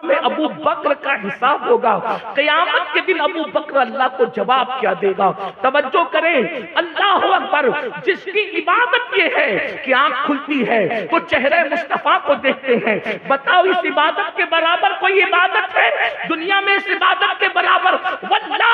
میں ابو بکر کا حساب ہوگا. قیامت کے دن ابو بکر اللہ کو جواب کیا دے گا؟ توجہ کریں، اللہ اکبر. جس کی عبادت یہ ہے کہ آنکھ کھلتی ہے تو چہرے مصطفیٰ کو دیکھتے ہیں. بتاؤ اس عبادت کے برابر کوئی عبادت ہے دنیا میں؟ اس عبادت کے برابر واللہ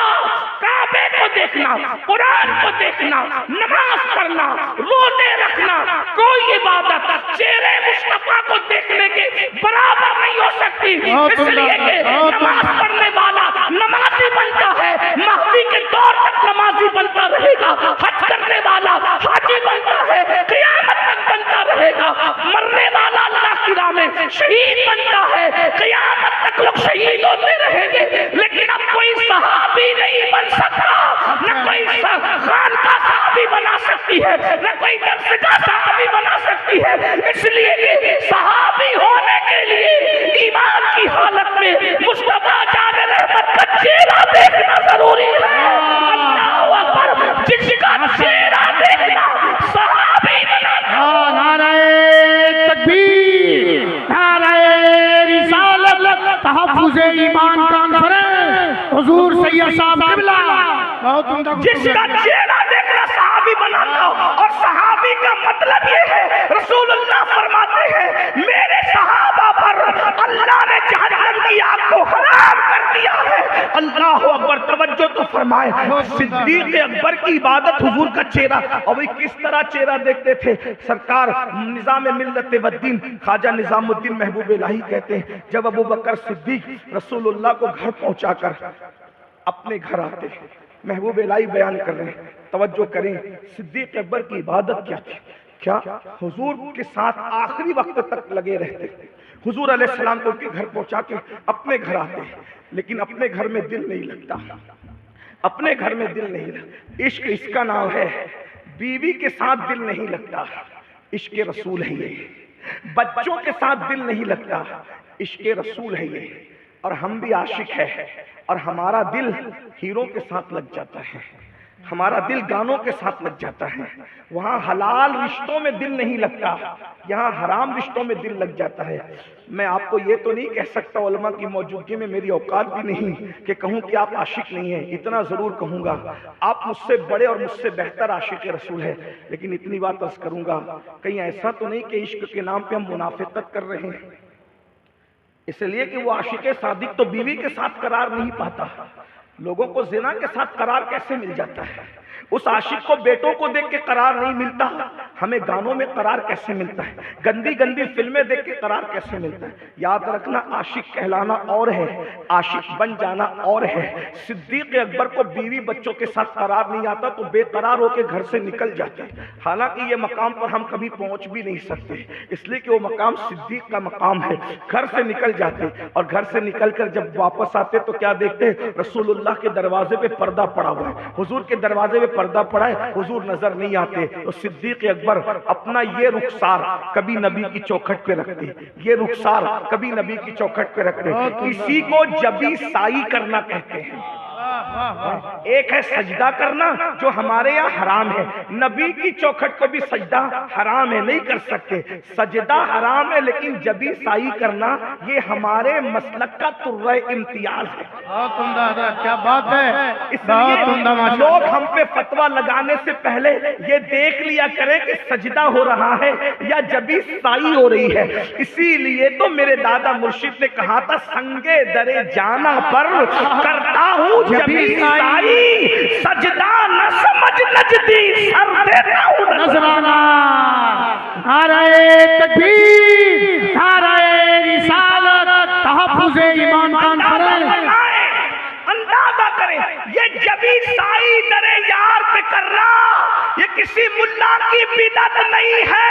کعبے کو دیکھنا، قرآن کو دیکھنا، نماز پڑھنا، روزے رکھنا، کوئی عبادت چہرے مصطفیٰ کو دیکھنے کے برابر نہیں ہو سکتی. اس لیے کہ نماز پڑھنے والا نمازی بنتا ہے، مہدی کے دور تک نمازی بنتا رہے گا. حج کرنے والا حاجی بنتا ہے، قیامت تک بنتا رہے گا. مرنے والا اللہ کی راہ میں شہید بنتا ہے، قیامت تک لوگ شہید ہوتے رہیں گے. لیکن اب کوئی صحابی نہیں بن سکتا، نہ کوئی خان کا صحابی بنا سکتی ہے، نہ کوئی درس کا صحابی بنا سکتی ہے. اس لیے کہ صحابی ہونے کے لیے ایمان کی حالت میں مصطفیٰ جان رحمت کا چہرہ دیکھنا ضروری ہے. اللہ اکبر. جس کا چہرہ دیکھنا صحابی بنانا. نعرہ تکبیر، نعرہ رسالت، تحفظ ایمان کانفرنس، حضور سید صاحب قبلہ. جس کا چہرہ دیکھنا صحابی بنانا. اور صحابی کا مطلب یہ ہے، رسول اللہ فرماتے ہیں میرے صحابہ پر اللہ نے جہنم کی آگ کو حرام کر دیا ہے. اللہ اکبر. توجہ تو فرمائے. صدیق اکبر کی عبادت حضور کا چہرہ. اور وہ کس طرح چہرہ دیکھتے تھے؟ سرکار نظام ملت والدین خواجہ نظام الدین محبوب الہی کہتے ہیں جب ابو بکر صدیق رسول اللہ کو گھر پہنچا کر اپنے گھر آتے، محبوب الہی بیان کر رہے ہیں. توجہ کریں، صدیق اکبر کی عبادت کیا تھی؟ کیا حضور کے ساتھ آخری وقت تک لگے رہتے. حضور علیہ السلام کو ان کے گھر پہنچا کے اپنے گھر آتے ہیں، لیکن اپنے گھر میں دل نہیں لگتا. اپنے گھر میں دل نہیں لگتا. عشق اس کا نام ہے. بیوی کے ساتھ دل نہیں لگتا، عشق رسول ہے یہ. بچوں کے ساتھ دل نہیں لگتا، عشق رسول ہے یہ. اور ہم بھی عاشق ہیں، اور ہمارا دل ہیروں کے ساتھ لگ جاتا ہے، ہمارا دل گانوں کے ساتھ لگ جاتا ہے. وہاں حلال رشتوں میں دل نہیں لگتا، یہاں حرام رشتوں میں دل لگ جاتا ہے. میں آپ کو یہ تو نہیں کہہ سکتا، علماء کی موجودگی میں میری اوقات بھی نہیں کہ کہوں کہ آپ عاشق نہیں ہیں. اتنا ضرور کہوں گا، آپ مجھ سے بڑے اور مجھ سے بہتر عاشق رسول ہیں. لیکن اتنی بات عرض کروں گا، کہیں ایسا تو نہیں کہ عشق کے نام پہ ہم منافقت کر رہے ہیں. اس لیے کہ وہ عاشق صادق تو بیوی کے ساتھ قرار نہیں پاتا. لوگوں کو زنا کے ساتھ قرار کیسے مل جاتا ہے؟ اس عاشق کو بیٹوں کو دیکھ کے قرار نہیں ملتا، ہمیں گانوں میں قرار کیسے ملتا ہے؟ گندی گندی فلمیں دیکھ کے قرار کیسے ملتا ہے؟ یاد رکھنا، عاشق کہلانا اور ہے، عاشق بن جانا اور ہے. صدیق اکبر کو بیوی بچوں کے ساتھ قرار نہیں آتا تو بے قرار ہو کے گھر سے نکل جاتے. حالانکہ یہ مقام پر ہم کبھی پہنچ بھی نہیں سکتے، اس لیے کہ وہ مقام صدیق کا مقام ہے. گھر سے نکل جاتے، اور گھر سے نکل کر جب واپس آتے تو کیا دیکھتے؟ رسول اللہ کے دروازے پہ پردہ پڑا ہوا ہے. حضور کے دروازے پہ پردہ پڑا ہے، حضور نظر نہیں آتے. تو صدیق اکبر اپنا یہ رخسار کبھی نبی کی چوکھٹ پہ رکھتے، یہ رخسار کبھی نبی کی چوکھٹ پہ رکھتے. اسی کو جبی سائی کرنا کہتے ہیں. ایک ہے سجدہ کرنا جو ہمارے یہاں حرام ہے، نبی کی چوکھٹ کو بھی سجدہ حرام ہے، نہیں کر سکتے. سجدہ حرام ہے لیکن جبی سائی کرنا یہ ہمارے مسلک کا ترہ امتیاز ہے. کیا بات ہے! اس لیے لوگ ہم پہ فتویٰ لگانے سے پہلے یہ دیکھ لیا کریں کہ سجدہ ہو رہا ہے یا جبی سائی ہو رہی ہے. اسی لیے تو میرے دادا مرشد نے کہا تھا سنگے درے جانا پر کرتا ہوں جبی سائی، سجدہ نہ سمجھ نجدی سر دیتا ہوں نذرانہ. نعرہ تکبیر، نعرہ رسالت، تحفظ ایمان کانفرنس. اندازہ کریں یہ جبی سائی درے یار پہ کر رہا، یہ کسی ملا کی بدعت نہیں ہے.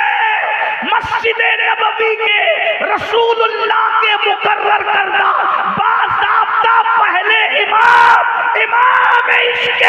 مسجد نبوی کے رسول اللہ کے مقرر کردہ باضابطہ پہلے امام عشق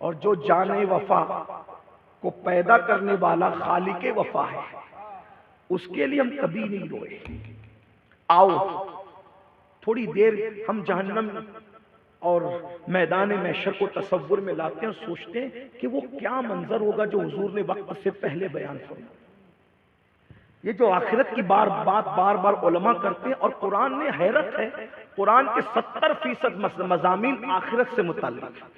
اور جو جان وفا کو پیدا کرنے والا خالق وفا ہے، اس کے لیے ہم کبھی نہیں روئے۔ آؤ تھوڑی دیر ہم جہنم اور میدان محشر کو تصور میں لاتے ہیں، سوچتے ہیں کہ وہ کیا منظر ہوگا جو حضور نے وقت سے پہلے بیان فرمایا۔ یہ جو آخرت کی بار بار علماء کرتے ہیں، اور قرآن نے، حیرت ہے، قرآن کے 70% مضامین آخرت سے متعلق ہے۔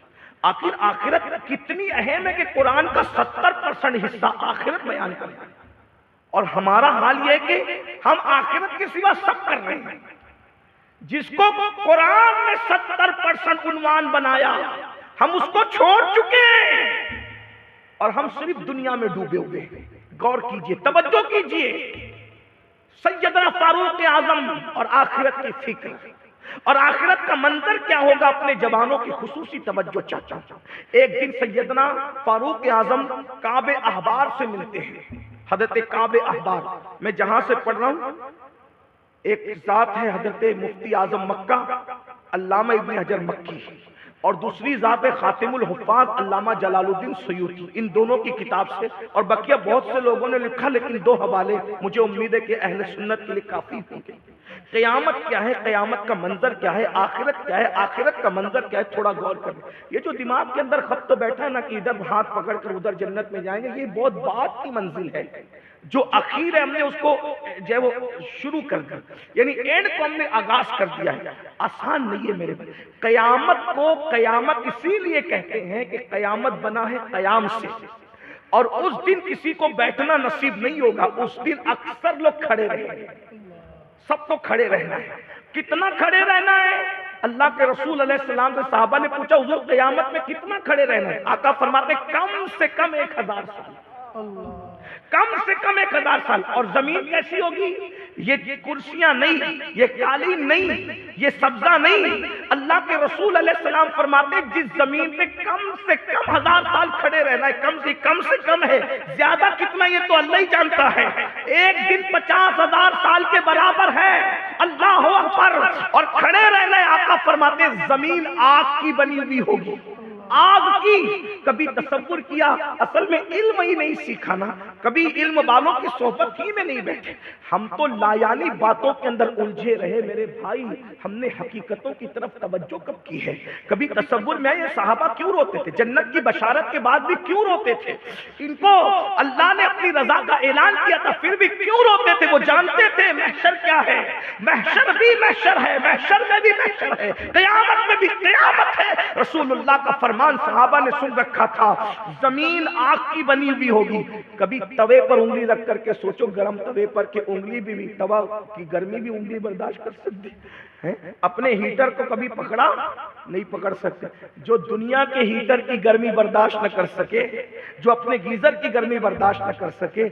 آخر آخرت کتنی اہم ہے کہ قرآن کا 70% حصہ آخرت بیان کرتا ہے، اور ہمارا حال یہ ہے کہ ہم آخرت کے سوا سب کر رہے ہیں۔ جس کو قرآن نے 70% عنوان بنایا، ہم اس کو چھوڑ چکے ہیں اور ہم صرف دنیا میں ڈوبے ہوئے ہیں۔ غور کیجئے، توجہ کیجئے، سیدنا فاروق اعظم اور آخرت کی فکر اور آخرت کا منظر کیا ہوگا، اپنے جوانوں کی خصوصی توجہ چاہتا ہوں۔ ایک دن سیدنا فاروق اعظم کعب احبار سے ملتے ہیں۔ حضرت کعب احبار، میں جہاں سے پڑھ رہا ہوں، ایک ذات ہے حضرت مفتی اعظم مکہ علامہ ابن حجر مکی، اور دوسری ذات ہے خاتم الحفاظ علامہ جلال الدین سیوطی۔ ان دونوں کی کتاب سے، اور بقیہ بہت سے لوگوں نے لکھا، لیکن دو حوالے مجھے امید ہے کہ اہل سنت کے لیے کافی ہوں گے۔ قیامت کیا ہے، قیامت کا منظر کیا ہے، آخرت کیا ہے، آخرت کا منظر کیا ہے، تھوڑا غور کریں۔ یہ جو دماغ کے اندر خط تو بیٹھا ہے نا کہ ادھر ہاتھ پکڑ کر ادھر جنت میں جائیں گے، یہ بہت بات کی منزل ہے۔ جو اخیر ہے ہم نے اس کو جو ہے وہ شروع کر دیا، یعنی اینڈ کو ہم نے آغاز کر دیا ہے۔ آسان نہیں ہے میرے بھائی۔ قیامت کو قیامت اسی لیے کہتے ہیں کہ قیامت بنا ہے قیام سے، اور اس دن کسی کو بیٹھنا نصیب نہیں ہوگا، اس دن اکثر لوگ کھڑے رہیں گے۔ سب کو کھڑے رہنا ہے۔ کتنا کھڑے رہنا ہے؟ اللہ کے رسول علیہ السلام سے صحابہ نے پوچھا، حضور قیامت میں کتنا کھڑے رہنا ہے؟ آقا فرماتے کم سے کم 1000 سال، کم سے کم 1000 سال۔ اور زمین کیسی ہوگی؟ یہ کرسیاں نہیں، یہ قالین نہیں، یہ سبزہ نہیں۔ اللہ کے رسول علیہ السلام فرماتے جس زمین پہ کم سے کم 1000 سال کھڑے رہنا ہے، کم سے کم ہے، زیادہ کتنا یہ تو اللہ ہی جانتا ہے۔ ایک دن 50,000 سال کے برابر ہے، اللہ اکبر۔ اور کھڑے رہنا ہے، آقا فرماتے زمین آگ کی بنی ہوئی ہوگی، آگ کی۔ کبھی تصور کیا؟ اصل میں علم ہی نہیں سیکھا نا، کبھی علم والوں کی صحبت ہی میں نہیں بیٹھے، ہم تو لایانی باتوں کے اندر الجھے رہے میرے بھائی۔ ہم نے حقیقتوں کی طرف توجہ کب کی ہے؟ کبھی تصور میں یہ صحابہ کیوں روتے تھے؟ جنت کی بشارت کے بعد بھی کیوں روتے تھے؟ ان کو اللہ نے اپنی رضا کا اعلان کیا تھا، پھر بھی کیوں روتے تھے؟ وہ جانتے تھے محشر کیا ہے، محشر بھی محشر ہے، محشر میں بھی محشر ہے، قیامت میں بھی قیامت ہے۔ رسول اللہ کا فرمان صحابہ نے سن رکھا تھا، زمین آگ کی بنی ہوئی ہوگی۔ کبھی توے پر انگلی رکھ کر کے سوچو، گرم توے پر کہ انگلی بھی توا کی گرمی بھی انگلی برداشت کر سکتی ہے؟ اپنے ہیٹر کو کبھی پکڑا؟ نہیں پکڑ سکتے۔ جو دنیا کے ہیٹر کی گرمی برداشت نہ کر سکے، جو اپنے گیزر کی گرمی برداشت نہ کر سکے،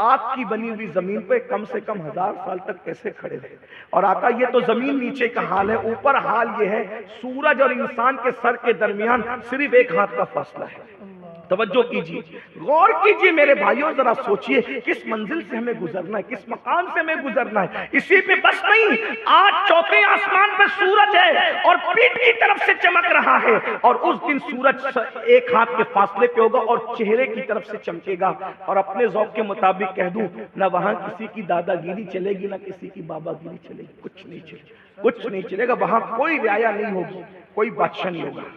آگ کی بنی ہوئی زمین پہ کم سے کم 1000 سال تک کیسے کھڑے رہے؟ اور آقا یہ تو زمین نیچے کا حال ہے، اوپر حال یہ ہے سورج اور انسان کے سر کے درمیان صرف 1 ہاتھ کا فاصلہ ہے۔ توجہ کیجئے، غور کیجئے میرے بھائیوں، ذرا سوچئے کس منزل سے ہمیں گزرنا ہے، کس مقام سے ہمیں گزرنا ہے۔ اسی پہ بس نہیں، آج چوتھے آسمان پہ سورج ہے اور پیٹ کی طرف سے چمک رہا ہے، اور اس دن سورج 1 ہاتھ کے فاصلے پہ ہوگا اور چہرے کی طرف سے چمکے گا۔ اور اپنے ذوق کے مطابق کہہ دوں، نہ وہاں کسی کی دادا گیری چلے گی، نہ کسی کی بابا گیری چلے گی، کچھ نہیں چلے گا، کچھ نہیں چلے گا۔ وہاں کوئی رعایا نہیں ہوگی، کوئی بادشاہ نہیں ہوگا،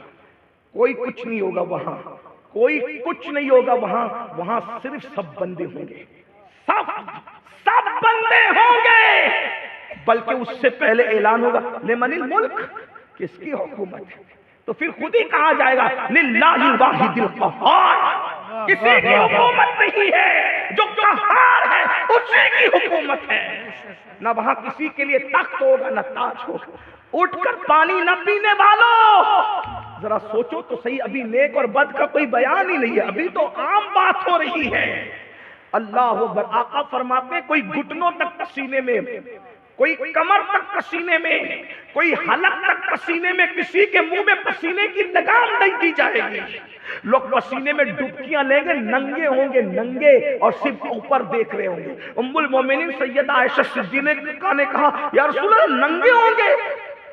کوئی کچھ نہیں ہوگا، وہاں کوئی کچھ نہیں ہوگا، وہاں صرف سب بندے ہوں گے، سب بندے ہوں گے۔ بلکہ اس سے پہلے اعلان ہوگا لمن الملک، کس کی حکومت ہے؟ تو پھر خود ہی کہا جائے گا للہ الواحد القہار، کسی کی حکومت نہیں ہے، جو قہار ہے اسی کی حکومت ہے۔ نہ وہاں کسی کے لیے تخت ہوگا نہ تاج ہوگا۔ اٹھ کر پانی نہ پینے والوں، ذرا سوچو تو صحیح، ابھی نیک اور بد کا کوئی بیان ہی نہیں ہے، ابھی تو عام بات ہو رہی ہے۔ اللہ اکبر۔ آقا فرماتے کوئی گھٹنوں تک پسینے میں، کوئی کمر تک پسینے میں، کوئی حلق تک پسینے میں، کسی کے منہ میں پسینے کی لگام نہیں دی جائے گی۔ لوگ پسینے میں ڈبکیاں لیں گے، ننگے ہوں گے، ننگے، اور صرف اوپر دیکھ رہے ہوں گے۔ ام المومنین سیدہ عائشہ صدیقہ نے کہا یا رسول اللہ ننگے ہوں گے؟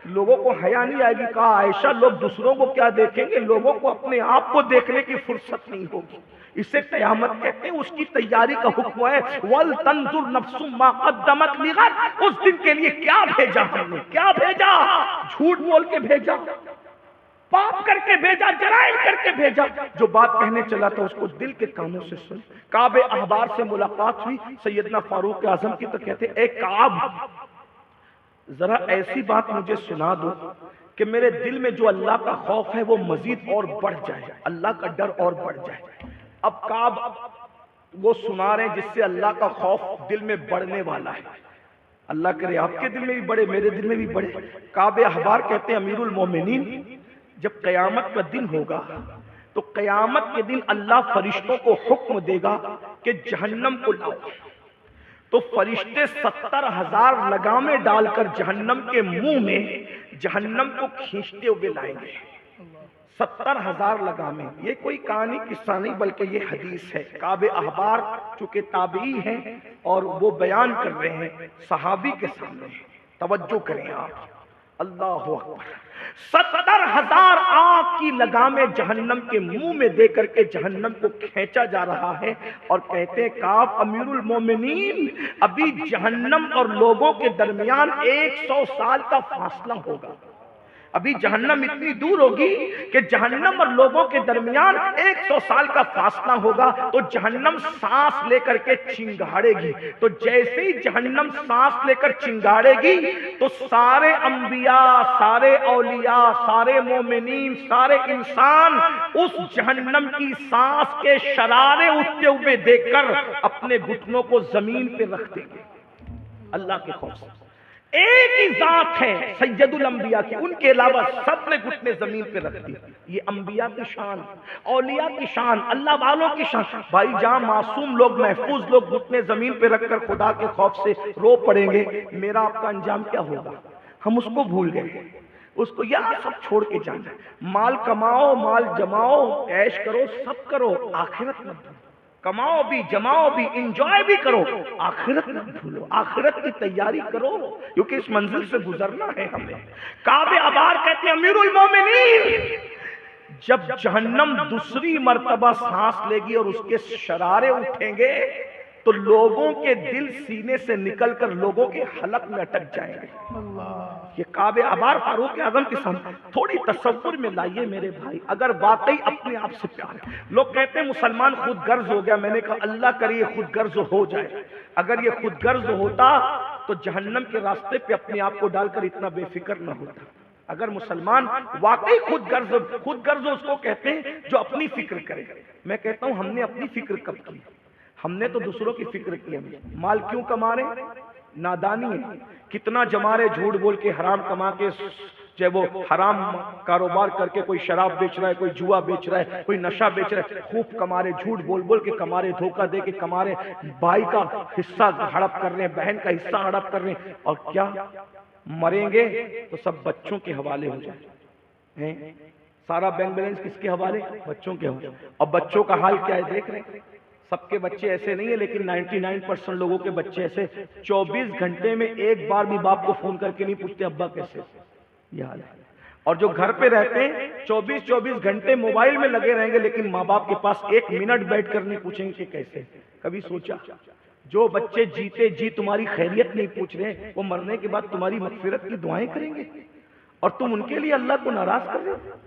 لوگوں کو حیا نہیں آئے گی. کہا عائشہ لوگ دوسروں کو کیا دیکھیں گے, لوگوں کو اپنے آپ کو دیکھنے کی فرصت نہیں ہوگی. اسے قیامت کہتے ہیں. اس کی تیاری کا حکم ہے وَلْتَنْظُرْ نَفْسٌ مَا قَدَّمَتْ لِغَدٍ. اس دن کے لیے کیا بھیجا ہم نے, کیا بھیجا, جھوٹ بول کے بھیجا, پاپ کر کے بھیجا, جرائم کر کے بھیجا. جو بات کہنے چلا تھا اس کو دل کے کانوں سے سن. کعب احبار سے ملاقات ہوئی سیدنا فاروق اعظم کی, تو کہتے اے کعب ذرا ایسی بات مجھے سنا دو کہ میرے دل میں جو اللہ کا خوف ہے وہ مزید اور بڑھ جائے, اللہ کا ڈر اور بڑھ جائے. اب کعب وہ سنا رہے ہیں جس سے اللہ کا خوف دل میں بڑھنے والا ہے. اللہ کرے آپ کے دل میں بھی بڑھے, میرے دل میں بھی بڑھے. کعب احبار کہتے ہیں امیر المومنین جب قیامت کا دن ہوگا تو قیامت کے دن اللہ فرشتوں کو حکم دے گا کہ جہنم کو لاؤ. تو فرشتے 70,000 لگامیں ڈال کر جہنم کے منہ میں جہنم کو کھینچتے ہوئے لائیں گے. 70,000 لگامیں. یہ کوئی کہانی قصہ نہیں بلکہ یہ حدیث ہے. کعب احبار چونکہ تابعی ہیں اور وہ بیان کر رہے ہیں صحابی کے سامنے. توجہ کریں آپ, اللہ اکبر. 70,000 آگ کی لگامیں جہنم کے منہ میں دے کر کے جہنم کو کھینچا جا رہا ہے. اور کہتے ہیں کعب امیر المومنین ابھی جہنم اور لوگوں کے درمیان 100 سال کا فاصلہ ہوگا. ابھی جہنم اتنی دور ہوگی کہ جہنم اور لوگوں کے درمیان 100 سال کا فاصلہ ہوگا. تو جہنم سانس لے کر کے چنگاڑے گی. تو جیسے ہی جہنم سانس لے کر چنگاڑے گی تو سارے انبیاء, سارے اولیاء, سارے مومنین, سارے انسان اس جہنم کی سانس کے شرارے اٹھتے ہوئے دیکھ کر اپنے گھٹنوں کو زمین پہ رکھ دیں گے. اللہ کے خوف سے. ایک ہی ذات ہے سید الانبیاء کی, ان کے علاوہ سب نے گھٹنے زمین پہ رکھ دی. یہ انبیاء کی شان, اولیاء کی شان, اللہ والوں کی شان. بھائی جہاں معصوم لوگ, محفوظ لوگ گھٹنے زمین پہ رکھ کر خدا کے خوف سے رو پڑیں گے, میرا آپ کا انجام کیا ہوگا؟ ہم اس کو بھول گئے, اس کو یہاں سب چھوڑ کے جانا. مال کماؤ, مال جماؤ, عیش کرو, سب کرو, آخرت مت بھولو. کماؤ بھی, جماؤ بھی, انجوائے بھی کرو, آخرت مت بھولو. آخرت کی تیاری کرو کیونکہ اس منزل سے گزرنا ہے ہمیں. کعب احبار کہتے ہیں امیر المومنین جب جہنم دوسری مرتبہ سانس لے گی اور اس کے شرارے اٹھیں گے تو لوگوں کے دل سینے سے نکل کر لوگوں کے حلق میں اٹک جائیں گے. یہ کعب احبار فاروق اعظم کے سامنے تھوڑی تصور میں لائیے میرے بھائی, اگر واقعی اپنے آپ سے پیار ہے. لوگ کہتے ہیں مسلمان خود غرض ہو گیا. میں نے کہا اللہ کرے یہ خود غرض ہو جائے. اگر یہ خود غرض ہوتا تو جہنم کے راستے پہ اپنے آپ کو ڈال کر اتنا بے فکر نہ ہوتا. اگر مسلمان واقعی خود غرض اس کو کہتے ہیں جو اپنی فکر کرے. میں کہتا ہوں ہم نے اپنی فکر کب کی؟ ہم نے تو دوسروں کی فکر کی. مال کیوں کما رہے؟ نادانی ہے. کتنا جما رہے جھوٹ بول کے, حرام کما کے, چاہے وہ حرام کاروبار کر کے کوئی شراب بیچ رہا ہے, کوئی جوا بیچ رہا ہے, کوئی نشہ بیچ رہا ہے, خوب کما رہے, جھوٹ بول بول کے کما رہے, دھوکہ دے کے کما رہے, بھائی کا حصہ ہڑپ کر رہے ہیں, بہن کا حصہ ہڑپ کر رہے ہیں. اور کیا مریں گے تو سب بچوں کے حوالے ہو جائے. سارا بینک بیلنس کس کے حوالے؟ بچوں کے حوالے. اور بچوں کا حال کیا ہے دیکھ رہے ہیں. سب کے بچے ایسے نہیں ہیں لیکن 99% لوگوں کے بچے ایسے 24 گھنٹے میں ایک بار بھی باپ کو فون کر کے نہیں پوچھتے ابا کیسے. یہ حال ہے. اور جو گھر پہ رہتے ہیں 24 گھنٹے موبائل میں لگے رہیں گے لیکن ماں باپ کے پاس ایک منٹ بیٹھ کر نہیں پوچھیں گے کہ کیسے. کبھی سوچا جو بچے جیتے جی تمہاری خیریت نہیں پوچھ رہے وہ مرنے کے بعد تمہاری مغفرت کی دعائیں کریں گے اور تم ان کے لیے اللہ کو ناراض کر رہے ہو؟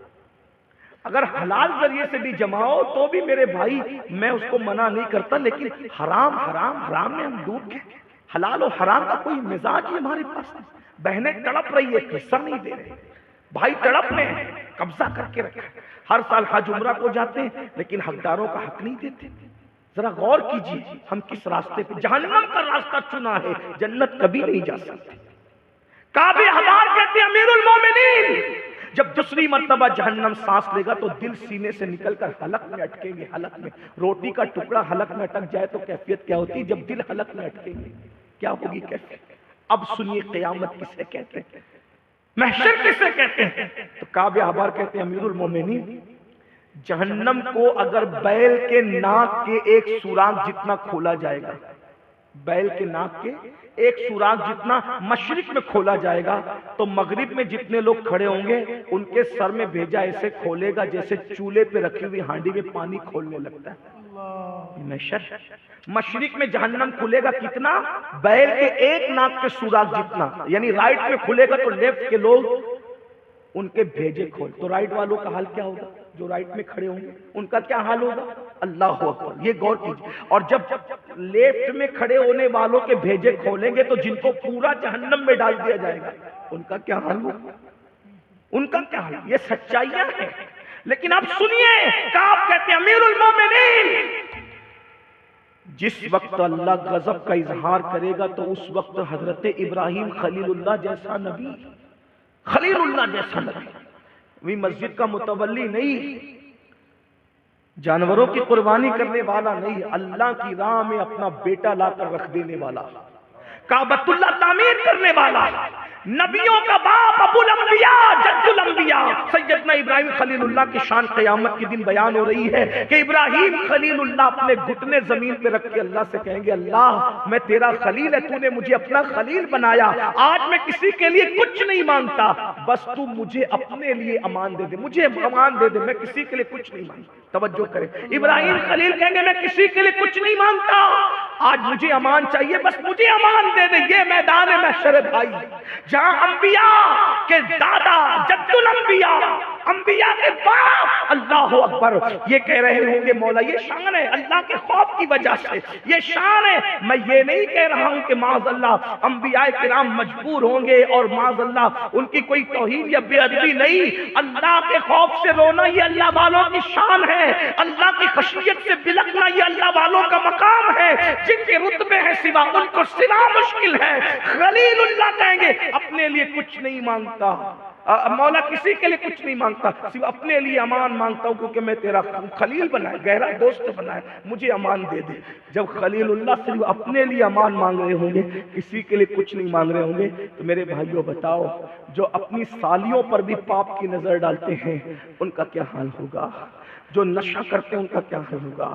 اگر حلال ذریعے سے بھی جماؤ تو بھی میرے بھائی میں اس کو منع نہیں کرتا, لیکن حرام میں ہم ڈوب گئے. حلال و حرام کا کوئی مزاج ہی ہمارے پاس نہیں. بہنیں تڑپ رہی ہے, حصہ نہیں دے رہے. بھائی تڑپ رہے ہیں, قبضہ کر کے رکھا. ہر سال حج عمرہ کو جاتے ہیں لیکن حقداروں کا حق نہیں دیتے. ذرا غور کیجیے ہم کس راستے پہ, جہنم کا راستہ چنا ہے, جنت کبھی نہیں جا سکتے. کعب احبار کہتے ہیں امیر المومنین جب دوسری مرتبہ جہنم سانس لے گا تو دل سینے سے نکل کر حلق میں اٹکیں گے. حلق میں روٹی کا ٹکڑا حلق میں اٹک جائے تو کیفیت کیا ہوتی؟ جب دل حلق میں اٹکیں گے کیا ہوگی کیفیت؟ اب سنیے قیامت کسے کہتے ہیں, محشر کسے کہتے ہیں. تو کعب احبار کہتے ہیں امیر المومنین جہنم کو اگر بیل کے ناک کے ایک سوراخ جتنا کھولا جائے گا, بیل کے ناک کے ایک سوراخ جتنا مشرق میں کھولا جائے گا تو مغرب میں جتنے لوگ کھڑے ہوں گے ان کے سر میں بھیجا ایسے کھولے گا جیسے چولہے پہ رکھی ہوئی ہانڈی میں پانی کھولنے لگتا ہے۔ مشرق میں جہنم کھلے گا کتنا؟ بیل کے ایک ناک کے سوراخ جتنا، یعنی رائٹ میں کھلے گا تو لیفٹ کے لوگ ان کے بھیجے کھول، تو رائٹ والوں کا حال کیا ہوگا؟ جو رائٹ میں کھڑے ہوں گے ان کا کیا حال ہوگا؟ اللہ اکبر، یہ غور کیجیے۔ اور جب لیفٹ میں کھڑے ہونے والوں کے بھیجے کھولیں گے تو جن کو پورا جہنم میں ڈال دیا جائے گا ان کا کیا حال ہوگا؟ ان کا کیا حال؟ یہ سچائیاں ہیں۔ لیکن اب سنیے، کعب کہتے ہیں امیر المومنین، جس وقت اللہ غضب کا اظہار کرے گا تو اس وقت حضرت ابراہیم خلیل اللہ جیسا نبی، خلیل اللہ جیسا نبی، وہ مسجد کا متولی نہیں، جانوروں کی قربانی کرنے والا نہیں، اللہ کی راہ میں اپنا بیٹا لا کر رکھ دینے والا، کعبۃ اللہ تعمیر کرنے والا، نبیوں کا باپ، ابو الانبیاء، جد الانبیاء سیدنا ابراہیم خلیل اللہ کی شان قیامت کے دن بیان ہو رہی ہے کہ ابراہیم خلیل اللہ اپنے گھٹنے زمین پہ رکھ کے اللہ سے کہیں گے اللہ میں تیرا خلیل ہے، تو نے مجھے اپنا خلیل بنایا، آج میں کسی کے لیے کچھ نہیں مانگتا، بس تو مجھے اپنے لیے امان دے دے، مجھے امان دے دے، میں کسی کے لیے کچھ نہیں مانگتا۔ توجہ کریں، ابراہیم خلیل کہیں گے میں کسی کے لیے کچھ نہیں مانگتا، آج مجھے امان چاہیے، بس مجھے امان دے دے۔ یہ میدان ہے محشر بھائی، جہاں انبیاء کے دادا، جد الانبیاء، انبیاء کے باپ، اللہ اکبر، یہ کہہ رہے ہوں گے مولا یہ شان ہے اللہ کے خوف کی وجہ سے، یہ شان ہے۔ میں یہ نہیں کہہ رہا ہوں کہ معاذ اللہ انبیاء کرام مجبور ہوں گے اور معاذ اللہ ان کی کوئی توہین یا بے ادبی نہیں، اللہ کے خوف سے رونا یہ اللہ والوں کی شان ہے، اللہ کی خشیت سے بلکنا یہ اللہ والوں کا مقام ہے، جن کے رتبے ہیں سوا ان کو سوا مشکل ہے۔ خلیل اللہ کہیں گے اپنے لیے کچھ نہیں مانگتا، مولا کسی کے لیے کچھ نہیں مانگتا، صرف اپنے لیے امان مانگتا ہوں کیونکہ میں تیرا خلیل بنایا، گہرا دوست بنایا، مجھے امان دے دے۔ جب خلیل اللہ صرف اپنے لیے امان مانگ رہے ہوں گے، کسی کے لیے کچھ نہیں مانگ رہے ہوں گے، تو میرے بھائیوں بتاؤ جو اپنی سالیوں پر بھی پاپ کی نظر ڈالتے ہیں ان کا کیا حال ہوگا؟ جو نشہ کرتے ہیں ان کا کیا حال ہوگا؟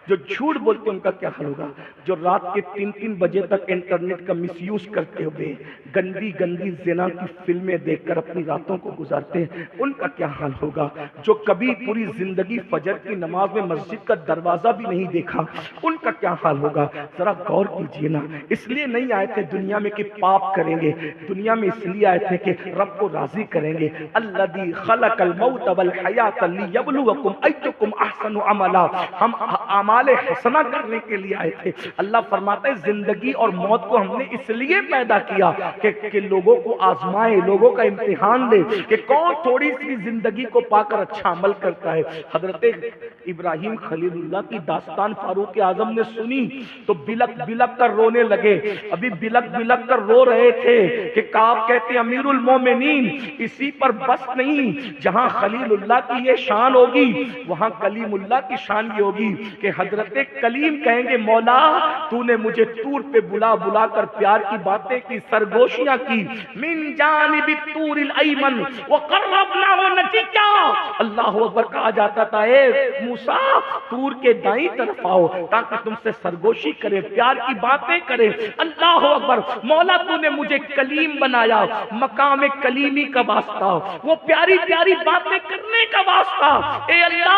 جو جھوٹ بولتے ہیں ان کا کیا حال ہوگا؟ جو رات کے 3 بجے تک انٹرنیٹ کا مس یوز کرتے ہوئے گندی گندی زنا کی فلمیں دیکھ کر اپنی راتوں کو گزارتے ہیں ان کا کیا حال ہوگا؟ جو کبھی پوری زندگی فجر کی نماز میں مسجد کا دروازہ بھی نہیں دیکھا ان کا کیا حال ہوگا؟ ذرا غور کیجیے نا۔ اس لیے نہیں آئے تھے دنیا میں کہ پاپ کریں گے، دنیا میں اس لیے آئے تھے کہ رب کو راضی کریں گے۔ الذی خلق الموت والحیات لیبلوکم ایکم احسن عملا، ہم اعمال حسنہ کرنے کے لیے آئے تھے۔ اللہ فرماتا ہے زندگی اور موت کو ہم نے اس لیے پیدا کیا کہ لوگوں کو آزمائے، لوگوں کا امتحان لے کہ کون تھوڑی سی زندگی کو پا کر اچھا عمل کرتا ہے۔ حضرت ابراہیم خلیل اللہ کی داستان فاروق اعظم نے سنی تو بلک بلک کر رونے لگے، ابھی بلک بلک کر رو رہے تھے کہ کعب کہتے امیر المومنین اسی پر بس نہیں، جہاں خلیل اللہ کی یہ شان ہوگی وہاں کلیم اللہ کی شان یہ ہوگی کہ حضرت کلیم کہیں گے مولا تو نے مجھے طور پہ بلا بلا کر پیار کی باتیں کی، سرگوشیاں کی، من جانب الطور الایمن وقربناہ نجیا، اللہ اکبر کہا جاتا تھا اے موسیٰ طور کے دائیں طرف آؤ تاکہ تم سے سرگوشی کرے، پیار کی باتیں کرے۔ اللہ اکبر، مولا تو نے مجھے کلیم بنایا، مقام کلیمی کا واسطہ، وہ پیاری پیاری باتیں کرنے کا واسطہ۔ اے اللہ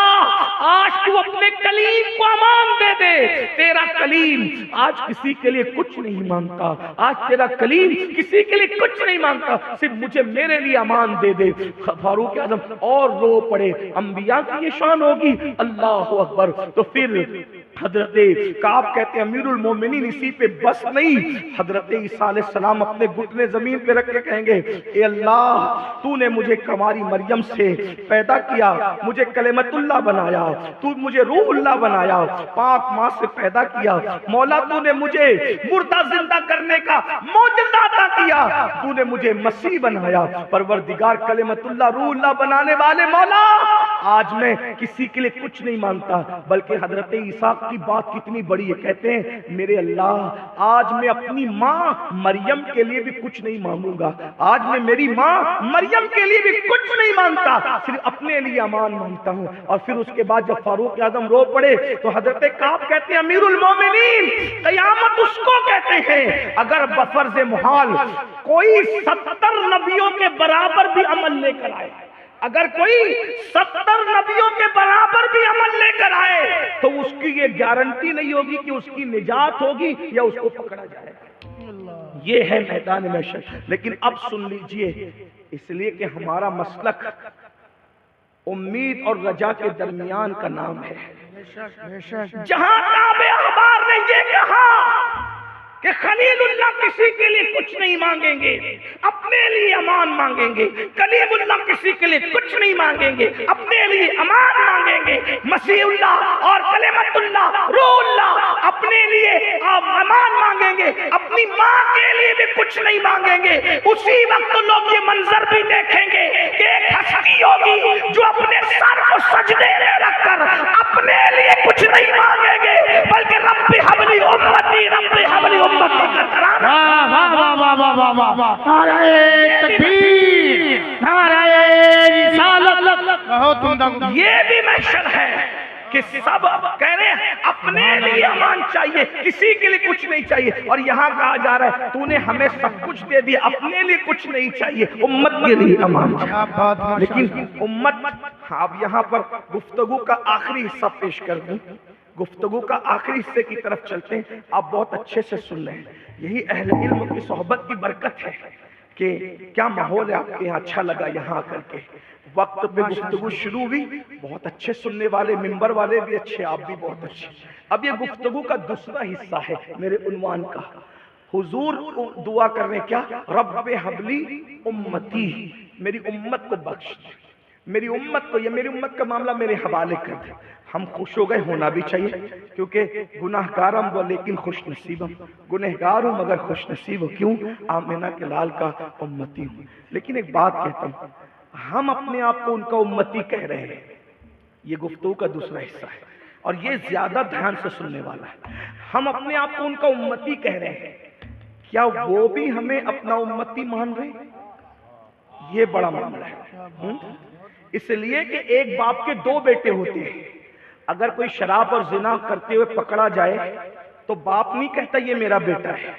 آج تو اپنے کلیم کو امان دے دے، تیرا کلیم آج کسی کے لیے کچھ نہیں مانگتا، آج تیرا کلیم کسی کے لیے کچھ نہیں مانگتا، صرف مجھے میرے لیے امان دے دے۔ فاروق اعظم اور رو پڑے، انبیاء کی یہ شان ہوگی، اللہ اکبر۔ تو پھر حضرت کعب کہتے ہیں امیر المومنین اسی پہ بس نہیں، حضرت عیسیٰ علیہ السلام اپنے گھٹنے زمین پہ رکھ کے کہیں گے اے اللہ تو نے مجھے کماری مریم سے پیدا کیا، مجھے کلمت اللہ بنایا، تو مجھے روح اللہ بنایا، پاک ماں سے پیدا کیا، مولا تو نے مجھے مردہ زندہ کرنے کا معجزہ عطا کیا، تو نے مجھے مسیح بنایا، پروردگار کلمت اللہ روح اللہ بنانے والے مولا آج میں کسی کے لیے کچھ نہیں مانگتا، بلکہ حضرت عیسیٰ کی بات کتنی بڑی ہے، کہتے ہیں میرے اللہ آج میں اپنی ماں مریم کے لیے بھی کچھ نہیں مانگوں گا، آج میں میری ماں مریم کے لیے بھی کچھ نہیں مانگتا، صرف اپنے لیے امان مانگتا ہوں۔ اور پھر اس کے بعد جب فاروق اعظم رو پڑے تو حضرت کعب کہتے ہیں امیر المومنین قیامت اس کو کہتے ہیں اگر بفرض محال کوئی 70 نبیوں کے برابر بھی عمل لے کر آئے، اگر کوئی 70 نبیوں کے برابر بھی عمل لے کر آئے تو اس کی یہ گارنٹی نہیں ہوگی کہ اس کی نجات ہوگی یا اس کو پکڑا جائے گا۔ یہ ہے میدان محشر۔ لیکن اب سن لیجئے، اس لیے کہ ہمارا مسلک امید اور رجا کے درمیان کا نام ہے۔ جہاں کعب احبار نے یہ کہا کہ خلیل اللہ کسی کے لیے کچھ نہیں مانگیں گے، اپنے لیے امان مانگیں گے، کلیم اللہ کسی کے لیے کچھ نہیں مانگیں گے، اپنے لیے امان مانگیں گے، مسیح اللہ اور کلمت اللہ روح اللہ اپنے لیے امان مانگیں گے، اپنی ماں کے لیے بھی کچھ نہیں مانگیں گے۔ اسی وقت لوگ یہ منظر بھی دیکھیں گے کہ ایک ہستی ہوگی جو اپنے سر کو سجدے میں رکھ کر اپنے لیے کچھ نہیں مانگیں گے، بلکہ رب حبلی امتی رب حبلی امتی کا ترانہ۔ واہ واہ واہ واہ واہ واہ واہ، نعرہ تکبیر، نعرہ رسالت، کہو تم۔ یہ بھی محشر ہے کہ سب کہہ رہے ہیں اپنے لیے امان چاہیے، کسی کے لیے کچھ نہیں چاہیے، اور یہاں کہا جا رہا ہے تو نے ہمیں سب کچھ دے دیا، اپنے لیے کچھ نہیں چاہیے، امت کے لیے امان چاہیے۔ لیکن امت، اب یہاں پر گفتگو کا آخری حصہ پیش کر دوں، گفتگو کا آخری حصے کی طرف چلتے ہیں۔ آپ بہت اچھے سے سن لیں، یہی اہل علم کی صحبت کی برکت ہے کہ کیا ماحول ہے آپ کے یہاں، اچھا لگا یہاں آ کر کے، وقت پہ گفتگو شروع ہوئی، بہت اچھے سننے والے، ممبر والے بھی اچھے، آپ بھی بہت اچھے۔ اب یہ گفتگو کا دوسرا حصہ ہے میرے عنوان کا، حضور دعا کر رہے ہیں کیا؟ رب حبلی امتی، میری امت کو بخش دے، میری امت کو، یہ میری امت کا معاملہ میرے حوالے کر دے۔ ہم خوش ہو گئے، ہونا بھی چاہیے، کیونکہ گناہگار ہم وہ لیکن خوش نصیب ہم، گنہگار ہوں مگر خوش نصیب ہوں، کیوں؟ آمنہ کے لال کا امتی ہوں۔ لیکن ایک بات کہتا ہوں، ہم اپنے آپ کو ان کا امتی کہہ رہے ہیں، یہ گفتگو کا دوسرا حصہ ہے اور یہ زیادہ دھیان سے سننے والا ہے۔ ہم اپنے آپ کو ان کا امتی کہہ رہے ہیں، کیا وہ بھی ہمیں اپنا امتی مان رہے ہیں؟ یہ بڑا معاملہ ہے، اس لیے کہ ایک باپ کے دو بیٹے ہوتے ہیں، اگر کوئی شراب اور زنا کرتے ہوئے پکڑا جائے تو باپ نہیں کہتا یہ میرا بیٹا ہے،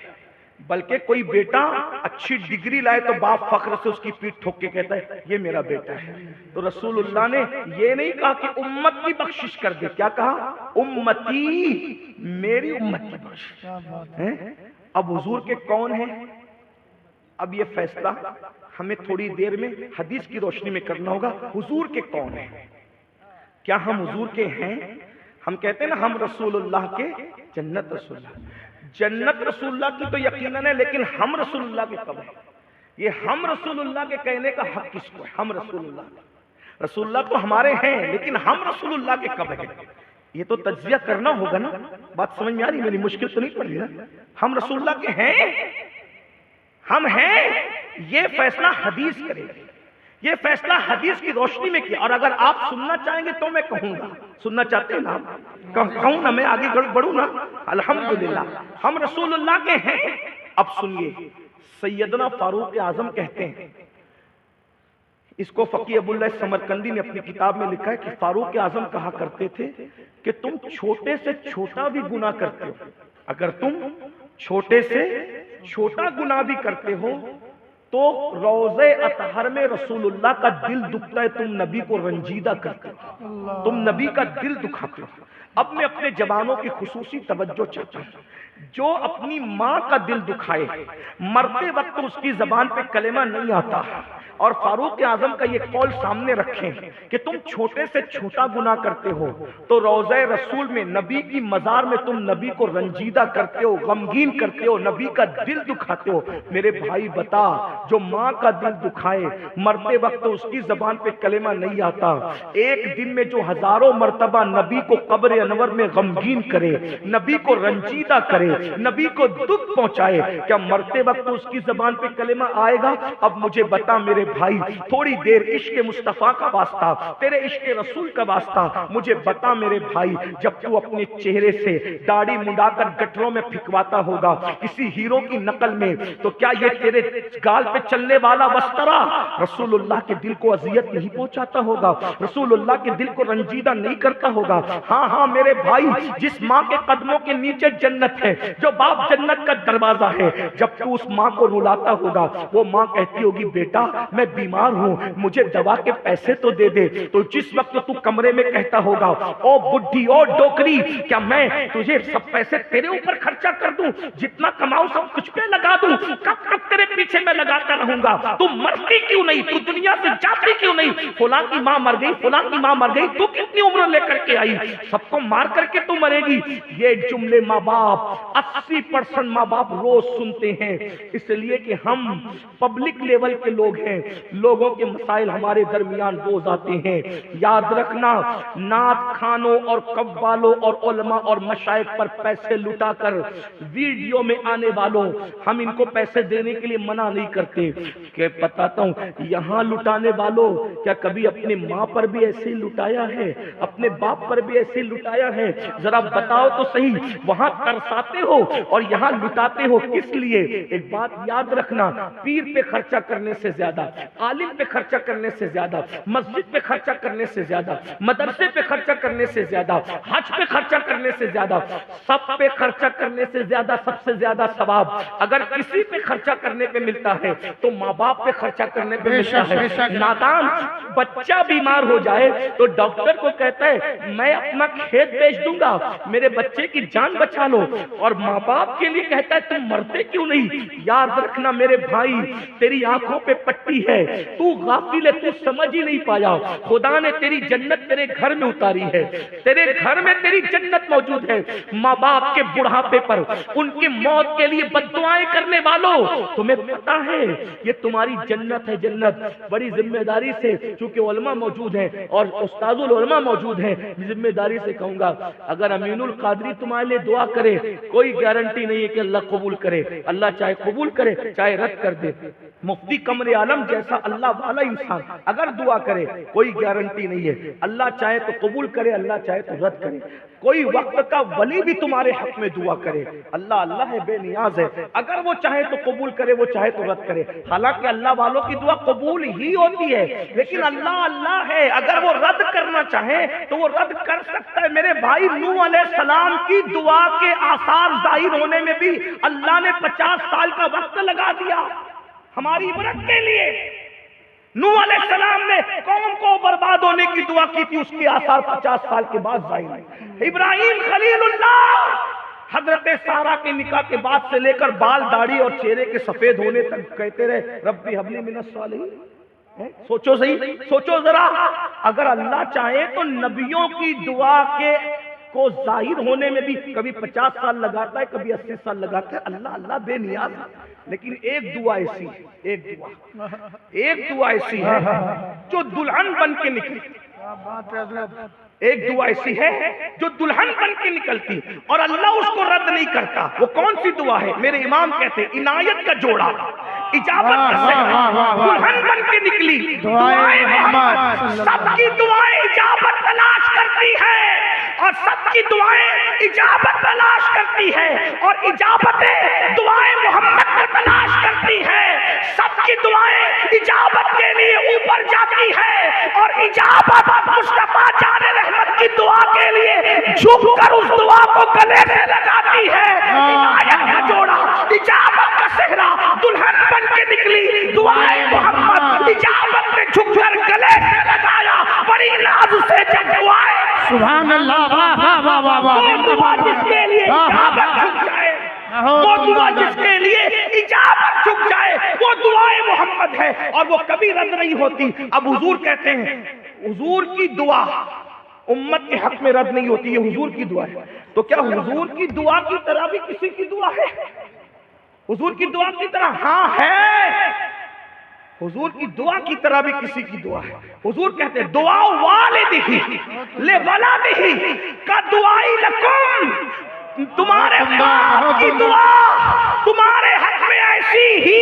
بلکہ کوئی بیٹا اچھی ڈگری لائے تو باپ فخر سے اس کی پیٹھ ٹھوک کے کہتا ہے یہ میرا بیٹا ہے۔ تو رسول اللہ نے یہ نہیں کہا کہ امت کی بخشش کر دے، کیا کہا؟ امتی، میری امت کی بخشش۔ اب حضور کے کون ہیں؟ اب یہ فیصلہ ہمیں تھوڑی دیر میں حدیث کی روشنی میں کرنا ہوگا، حضور کے کون ہیں؟ کیا ہم حضور کے ہیں؟ ہم کہتے ہیں نا ہم رسول اللہ کے، جنت رسول اللہ، جنت رسول اللہ کی تو یقیناً ہے، لیکن ہم رسول اللہ کے کب ہیں؟ یہ ہم رسول اللہ کے کہنے کا حق کس کو ہے؟ ہم رسول اللہ، رسول اللہ تو ہمارے ہیں، لیکن ہم رسول اللہ کے کب ہیں؟ یہ تو تجزیہ کرنا ہوگا نا، بات سمجھ میں آ رہی؟ میری مشکل تو نہیں پڑ رہی نا؟ ہم رسول اللہ کے ہیں، ہم ہیں، یہ فیصلہ حدیث کرے گی، یہ فیصلہ حدیث کی روشنی میں کیا۔ اور اگر آپ سننا چاہیں گے تو میں کہوں گا، سننا چاہتے ہیں نا، کہوں نا، میں آگے بڑھوں نا، الحمدللہ ہم رسول اللہ کے ہیں۔ اب سنیے، سیدنا فاروق اعظم کہتے ہیں، اس کو فقیہ ابو اللہ سمرقندی نے اپنی کتاب میں لکھا ہے کہ فاروق اعظم کہا کرتے تھے کہ تم چھوٹے سے چھوٹا بھی گناہ کرتے ہو، اگر تم چھوٹے سے چھوٹا گناہ بھی کرتے ہو تو روضہ اطہر میں رسول اللہ کا دل دکھتا ہے، تم نبی کو رنجیدہ کرتے ہو، تم نبی کا دل دکھاتے ہو۔ اب میں اپنے جوانوں کی خصوصی توجہ چاہتا ہوں، جو اپنی ماں کا دل دکھائے، مرتے وقت اس کی زبان پہ کلمہ نہیں آتا، اور فاروق اعظم کا یہ قول سامنے رکھیں کہ تم چھوٹے سے چھوٹا گناہ کرتے ہو تو روضہ رسول میں نبی کی مزار میں تم نبی کو رنجیدہ کرتے ہو، غمگین کرتے ہو، نبی کا دل دکھاتے ہو۔ میرے بھائی بتا، جو ماں کا دل دکھائے، مرتے وقت اس کی زبان پہ کلمہ نہیں آتا، ایک دن میں جو ہزاروں مرتبہ نبی کو قبر انور میں غمگین کرے، نبی کو رنجیدہ کرے، نبی کو دکھ پہنچائے، کیا مرتے وقت اس کی زبان پہ کلمہ آئے گا؟ اب مجھے بتا میرے میرے بھائی تھوڑی دیر عشق مصطفیٰ کا واسطہ، تیرے عشق رسول کا واسطہ مجھے بتا میرے بھائی، جب تو اپنے چہرے سے داڑھی منڈا کر گٹروں میں پھکواتا ہوگا کسی ہیرو کی نقل میں، تو کیا یہ تیرے گال پہ چلنے والا وسترا رسول اللہ کے دل کو اذیت نہیں پہنچاتا ہوگا؟ رسول اللہ کے دل کو رنجیدہ نہیں کرتا ہوگا؟ ہاں ہاں میرے بھائی، جس ماں کے قدموں کے نیچے جنت ہے، جو باپ جنت کا دروازہ ہے، جب تو اس ماں کو رلاتا ہوگا، وہ ماں کہتی ہوگی بیٹا میں بیمار ہوں، مجھے دوا کے پیسے تو دے دے، تو جس وقت تو کمرے میں کہتا ہوگا او بڈھی او ڈوکری، کیا میں تجھے سب پیسے تیرے اوپر خرچہ کر دوں، جتنا کماؤں سب کچھ پہ لگا دوں، کب تک تیرے پیچھے میں لگاتا رہوں گا؟ تو مرتی کیوں نہیں؟ تو دنیا سے جاتی کیوں نہیں؟ فلاں کی ماں مر گئی، فلاں کی ماں مر گئی، تو کتنی عمر لے کر کے آئی؟ سب کو مار کر کے تو مرے گی۔ یہ جملے ماں باپ 80% ماں باپ روز سنتے ہیں، اس لیے کہ ہم پبلک لیول کے لوگ ہیں، لوگوں کے مسائل ہمارے درمیان روز آتے ہیں۔ یاد رکھنا، نعت خانوں اور قوالوں اور علماء اور مشائخ پر پیسے لٹا کر ویڈیو میں آنے والوں، ہم ان کو پیسے دینے کے لیے منع نہیں کرتے کہ بتاتا ہوں یہاں لٹانے والوں، کیا کبھی اپنے ماں پر بھی ایسے ہی لٹایا ہے؟ اپنے باپ پر بھی ایسے ہی لٹایا ہے؟ ذرا بتاؤ تو صحیح، وہاں ترساتے ہو اور یہاں لٹاتے ہو کس لیے؟ ایک بات یاد رکھنا، پیر پہ خرچہ کرنے سے زیادہ، عالم پہ خرچہ کرنے سے زیادہ، مسجد پہ خرچہ کرنے سے زیادہ، مدرسے پہ خرچہ کرنے سے زیادہ، حج پہ خرچہ کرنے سے زیادہ، سب پہ خرچہ کرنے سے زیادہ، سب سے زیادہ ثواب اگر کسی پہ خرچہ کرنے پہ ملتا ہے تو ماں باپ پہ خرچہ کرنے پہ ملتا ہے۔ نادان بچہ بیمار ہو جائے تو ڈاکٹر کو کہتا ہے میں اپنا کھیت بیچ دوں گا، میرے بچے کی جان بچا لو، اور ماں باپ کے لیے کہتا ہے تم مرتے کیوں نہیں؟ یاد رکھنا میرے بھائی، تیری آنکھوں پہ پٹی ہے، تو غافل ہے، تو سمجھ ہی نہیں پایا، خدا نے تیری جنت تیرے گھر میں اتاری ہے، تیرے گھر میں تیری جنت موجود ہے۔ ماں باپ کے بڑھاپے پر ان کی موت کے لیے بد دعائیں کرنے والوں، تمہیں پتا ہے یہ تمہاری جنت ہے، جنت بڑی ذمہ داری سے، چونکہ علماء موجود ہیں اور استاد العلماء موجود ہیں، ذمہ داری سے کہوں گا اگر امین القادری تمہارے لیے دعا کرے، کوئی گارنٹی نہیں ہے کہ اللہ قبول کرے، اللہ چاہے قبول کرے چاہے رد کر دے۔ مفتی قمر عالم جیسا اللہ والا انسان اگر دعا کرے کوئی گارنٹی نہیں ہے، اللہ چاہے تو قبول کرے، اللہ چاہے تو رد کرے۔ کوئی وقت کا ولی بھی تمہارے حق میں دعا کرے، اللہ اللہ ہے، بے نیاز ہے، اگر وہ چاہے تو قبول کرے، وہ چاہے تو رد کرے۔ حالانکہ اللہ والوں کی دعا قبول ہی ہوتی ہے، لیکن اللہ اللہ ہے، اگر وہ رد کرنا چاہے تو وہ رد کر سکتا ہے۔ میرے بھائی، نوح علیہ السلام کی دعا کے آثار ظاہر ہونے میں بھی اللہ نے 50 سال کا وقت لگا دیا ہماری عبرت کے لیے۔ نوح علیہ السلام نے قوم کو برباد ہونے کی دعا کی تھی، اس کے آثار 50 سال کے بعد ظاہر ہوئے۔ ابراہیم خلیل اللہ حضرت سارہ کے نکاح کے بعد سے لے کر بال داڑھی اور چہرے کے سفید ہونے تک کہتے رہے ربی حب لی من الصالحین۔ سوچو صحیح، سوچو ذرا، اگر اللہ چاہے تو نبیوں کی دعا کے کو ظاہر ہونے میں بھی کبھی 50 سال لگاتا ہے، کبھی 80 سال لگاتا ہے۔ اللہ اللہ بے نیاز ہے، لیکن ایک دعا ایسی ہے، ایک دعا ایسی ہے جو دلہن بن کے نکلی، ایک دعا ایسی ہے جو دلہن بن کے نکلتی اور اللہ اس کو رد نہیں کرتا۔ وہ کون سی دعا ہے؟ میرے امام کہتے ہیں عنایت کا جوڑا، اجابت کا صحرا، دلہن بن کے نکلی، دعائیں محمد، سب کی دعائیں اجابت تلاش کرتی ہے اور سب کی دعائیں اجابت تلاش کرتی ہے اور اجابت دعائیں محمد کو تلاش کرتی ہے۔ سب کی دعائیں اجابت کے لیے اوپر جاتی ہے اور اجابت مصطفیٰ جان رحمت کی دعا کے لیے جھک کر اس دعا کو گلے سے لگاتی ہے۔ عنایت کا جوڑا، اجابت کا صحرا، دلہن بن کے نکلی، دعائیں محمد، اجابت نے جھک کر گلے سے لگایا، بڑی ناز سے جب دعائیں سبحان اللہ، وہ دعا جس کے لیے اجابت جھک جائے، وہ دعا جس کے لیے اجابت جھک جائے، وہ دعائیں محمد ہے اور وہ کبھی رد نہیں ہوتی۔ اب حضور کہتے ہیں حضور کی دعا امت کے حق میں رد نہیں ہوتی، یہ حضور کی دعا ہے، تو کیا حضور کی دعا کی طرح بھی کسی کی دعا ہے؟ حضور کی دعا کی طرح؟ ہاں ہے، حضور کی دعا کی طرح بھی کسی کی دعا ہے۔ حضور کہتے ہیں دعا والدہ لولدہ کا دعائی لکم، تمہارے باپ کی دعا تمہارے حق میں ایسی ہی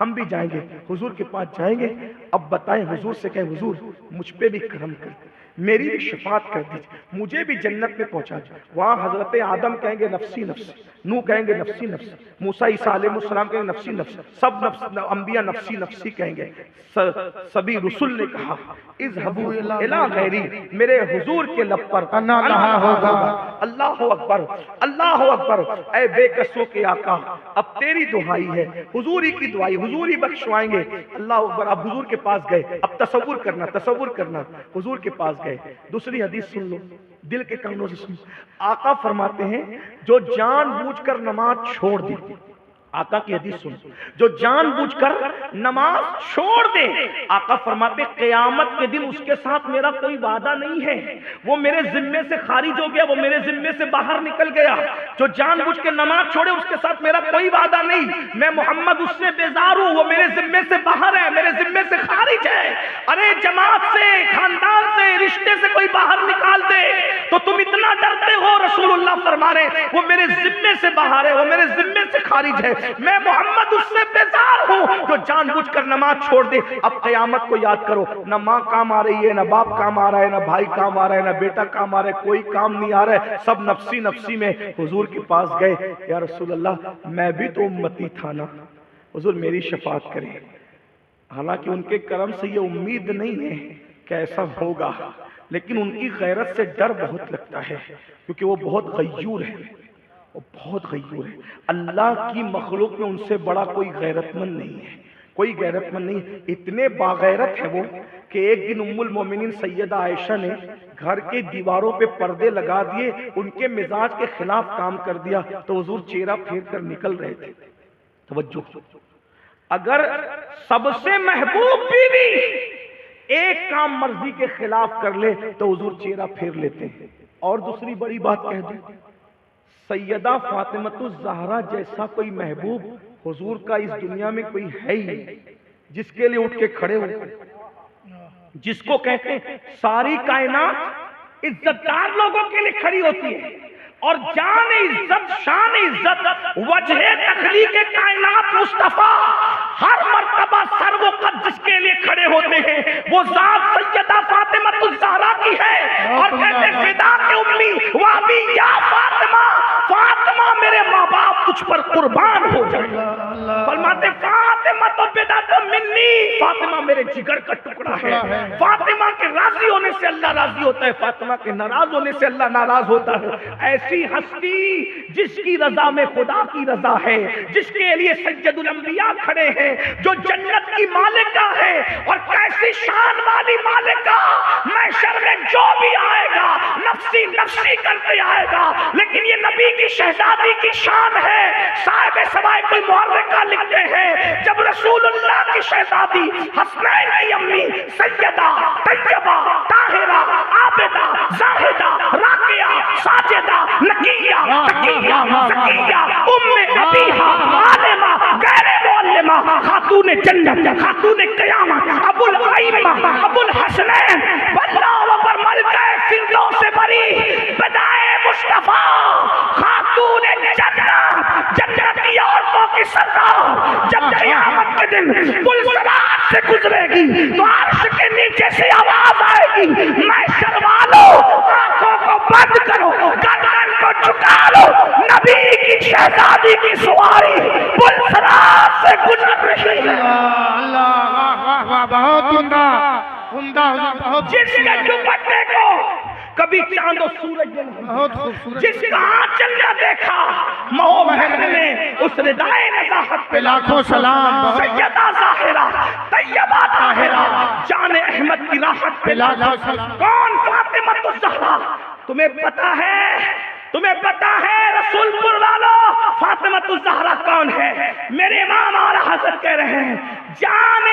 ہم بھی جائیں گے حضور کے پاس جائیں گے. اب بتائیں حضور سے کہیں حضور مجھ پہ بھی کرم کر، میری بھی شفاعت کر دیجیے، مجھے بھی جنت میں پہنچا دیجیے. وہاں حضرت آدم کہیں گے نفسی نفسی، نوح کہیں گے نفسی نفسی، موسیٰ عیسیٰ علیہ السلام کہیں گے نفسی نفسی، سب انبیاء نفسی نفسی کہیں گے. سبھی رسول نے کہا اذهبوا الی غیری، میرے حضور کے لب پر انا لہا ہوگا. اللہ اکبر اللہ اکبر. اے بے کسوں کے آقا اب تیری دعائی ہے، حضور ہی کی دعائی، حضور ہی بخشوائیں گے. اللہ اکبر. اب حضور کے پاس گئے، اب تصور کرنا حضور کے پاس گئے. دوسری حدیث سن لو، دل کے کانوں سے سن. آقا فرماتے ہیں جو جان بوجھ کر نماز چھوڑ دی، آقا کی حدیث سن، جو جان بوجھ کر نماز چھوڑ دے، آقا فرماتے قیامت کے دن اس کے ساتھ میرا کوئی وعدہ نہیں ہے، وہ میرے ذمے سے خارج ہو گیا، وہ میرے ذمے سے باہر نکل گیا. جو جان بوجھ کے نماز چھوڑے اس کے ساتھ میرا کوئی وعدہ نہیں، میں محمد اس سے بیزار ہوں، وہ میرے ذمے سے باہر ہے، میرے ذمے سے خارج ہے. ارے جماعت سے، خاندان سے، رشتے سے کوئی باہر نکال دے تو تم اتنا ڈرتے ہو. رسول اللہ فرما رہے وہ میرے ذمے سے باہر ہے، وہ میرے ذمے سے خارج ہے، میں محمد اس سے بیزار ہوں جو جان بوجھ کر نماز چھوڑ دے. اب قیامت کو یاد کرو، نہ ماں کام آ رہی ہے، نہ باپ کام آ رہا ہے، نہ بھائی کام آ رہا ہے، نہ بیٹا کام آ رہا ہے، کوئی کام نہیں آ رہا ہے، سب نفسی نفسی میں. حضور کے پاس گئے، یا رسول اللہ میں بھی تو امتی تھا نا، حضور میری شفاعت کریں. حالانکہ ان کے کرم سے یہ امید نہیں ہے کہ ایسا ہوگا، لیکن ان کی غیرت سے ڈر بہت لگتا ہے، کیونکہ وہ بہت غیور ہے، وہ بہت غیور ہے. اللہ کی مخلوق میں ان سے بڑا کوئی غیرت مند نہیں ہے، کوئی غیرت مند نہیں. اتنے باغیرت ہے وہ کہ ایک دن ام المومنین سیدہ عائشہ نے گھر کے دیواروں پہ پردے لگا دیے، ان کے مزاج کے خلاف کام کر دیا تو حضور چہرہ پھیر کر نکل رہے تھے. توجہ، اگر سب سے محبوب بیوی ایک کام مرضی کے خلاف کر لے تو حضور چہرہ پھیر لیتے ہیں. اور دوسری بڑی بات کہہ دوں، سیدہ فاطمۃ الزہرا جیسا کوئی محبوب حضور کا اس دنیا میں کوئی ہے ہی نہیں، جس کے لیے اٹھ کے کھڑے ہوئے، جس کو کہتے ہیں ساری کائنات عزت دار لوگوں کے لیے کھڑی ہوتی ہے، اور جان عزت، شان عزت، وجہ تخلیق کائنات مصطفیٰ ہر مرتبہ سر و قد جس کے لیے کھڑے ہوتے ہیں وہ ذات سیدہ فاطمۃ الزہرا کی ہے. اور کہتے فدا کے امی وابی یا فاطمہ، فاطمہ میرے ماں باپ تجھ پر قربان ہو جائے. فرماتے فاطمہ تو بدعت منی، فاطمہ میرے جگر کا ٹکڑا ہے. فاطمہ کے راضی ہونے سے اللہ راضی ہوتا ہے، فاطمہ کے ناراض ہونے سے اللہ ناراض ہوتا ہے. ایسی ہستی جس کی رضا میں خدا کی رضا ہے، جس کے لیے سید الانبیاء کھڑے ہیں، جو جنت کی مالکہ ہے، اور کیسی شان والی مالکہ. محشر میں جو بھی آئے گا نفسی نفسی کرتے آئے گا، لیکن یہ نبی کی شہزادی کی شان ہے. صاحب سوائے کوئی محرکہ لکھتے ہیں جب رسول اللہ کی شہزادی حسنین کی امی سیدہ طیبہ طاہرہ عابدہ زاہدہ راکعہ ساجدہ نقیہ تقیہ زکیہ ام ابیہا عالمہ غیر معلمہ خاتون جنت خاتون قیامت ابو الائمہ ابو الحسنین واللہ اکبر ملکہ فردوس بری بدائے مصطفیٰ خاتون جنت، جنت کی عورتوں کی سردار جب قیامت کے دن پلسرات سے گزرے گی تو عرش کے نیچے سے آواز آئے گی محشر والوں آنکھوں کو بند کرو، گردن کو جھکا لو، نبی کی شہزادی کی سواری پلسرات سے گزر رہی ہے. اللہ واہ واہ، بہت عمدہ عمدہ، بہت جس کے دوپٹے کو کبھی چاند و سورج نے بہت خوبصورت، جس کا آنچل نہ دیکھا مہو بہر نے اس ردائے نزاہت پہ لاکھوں سلام. سیدہ ظاہرہ طیبہ طاہرہ جان احمد کی راحت پہ لاکھوں سلام. کون فاطمۃ الزہرا؟ تمہیں پتا ہے، تمہیں پتا ہے رسول پور والوں فاطمۃ الزہرا کون ہے؟ میرے امام اعلیٰ حضرت کہہ رہے ہیں جان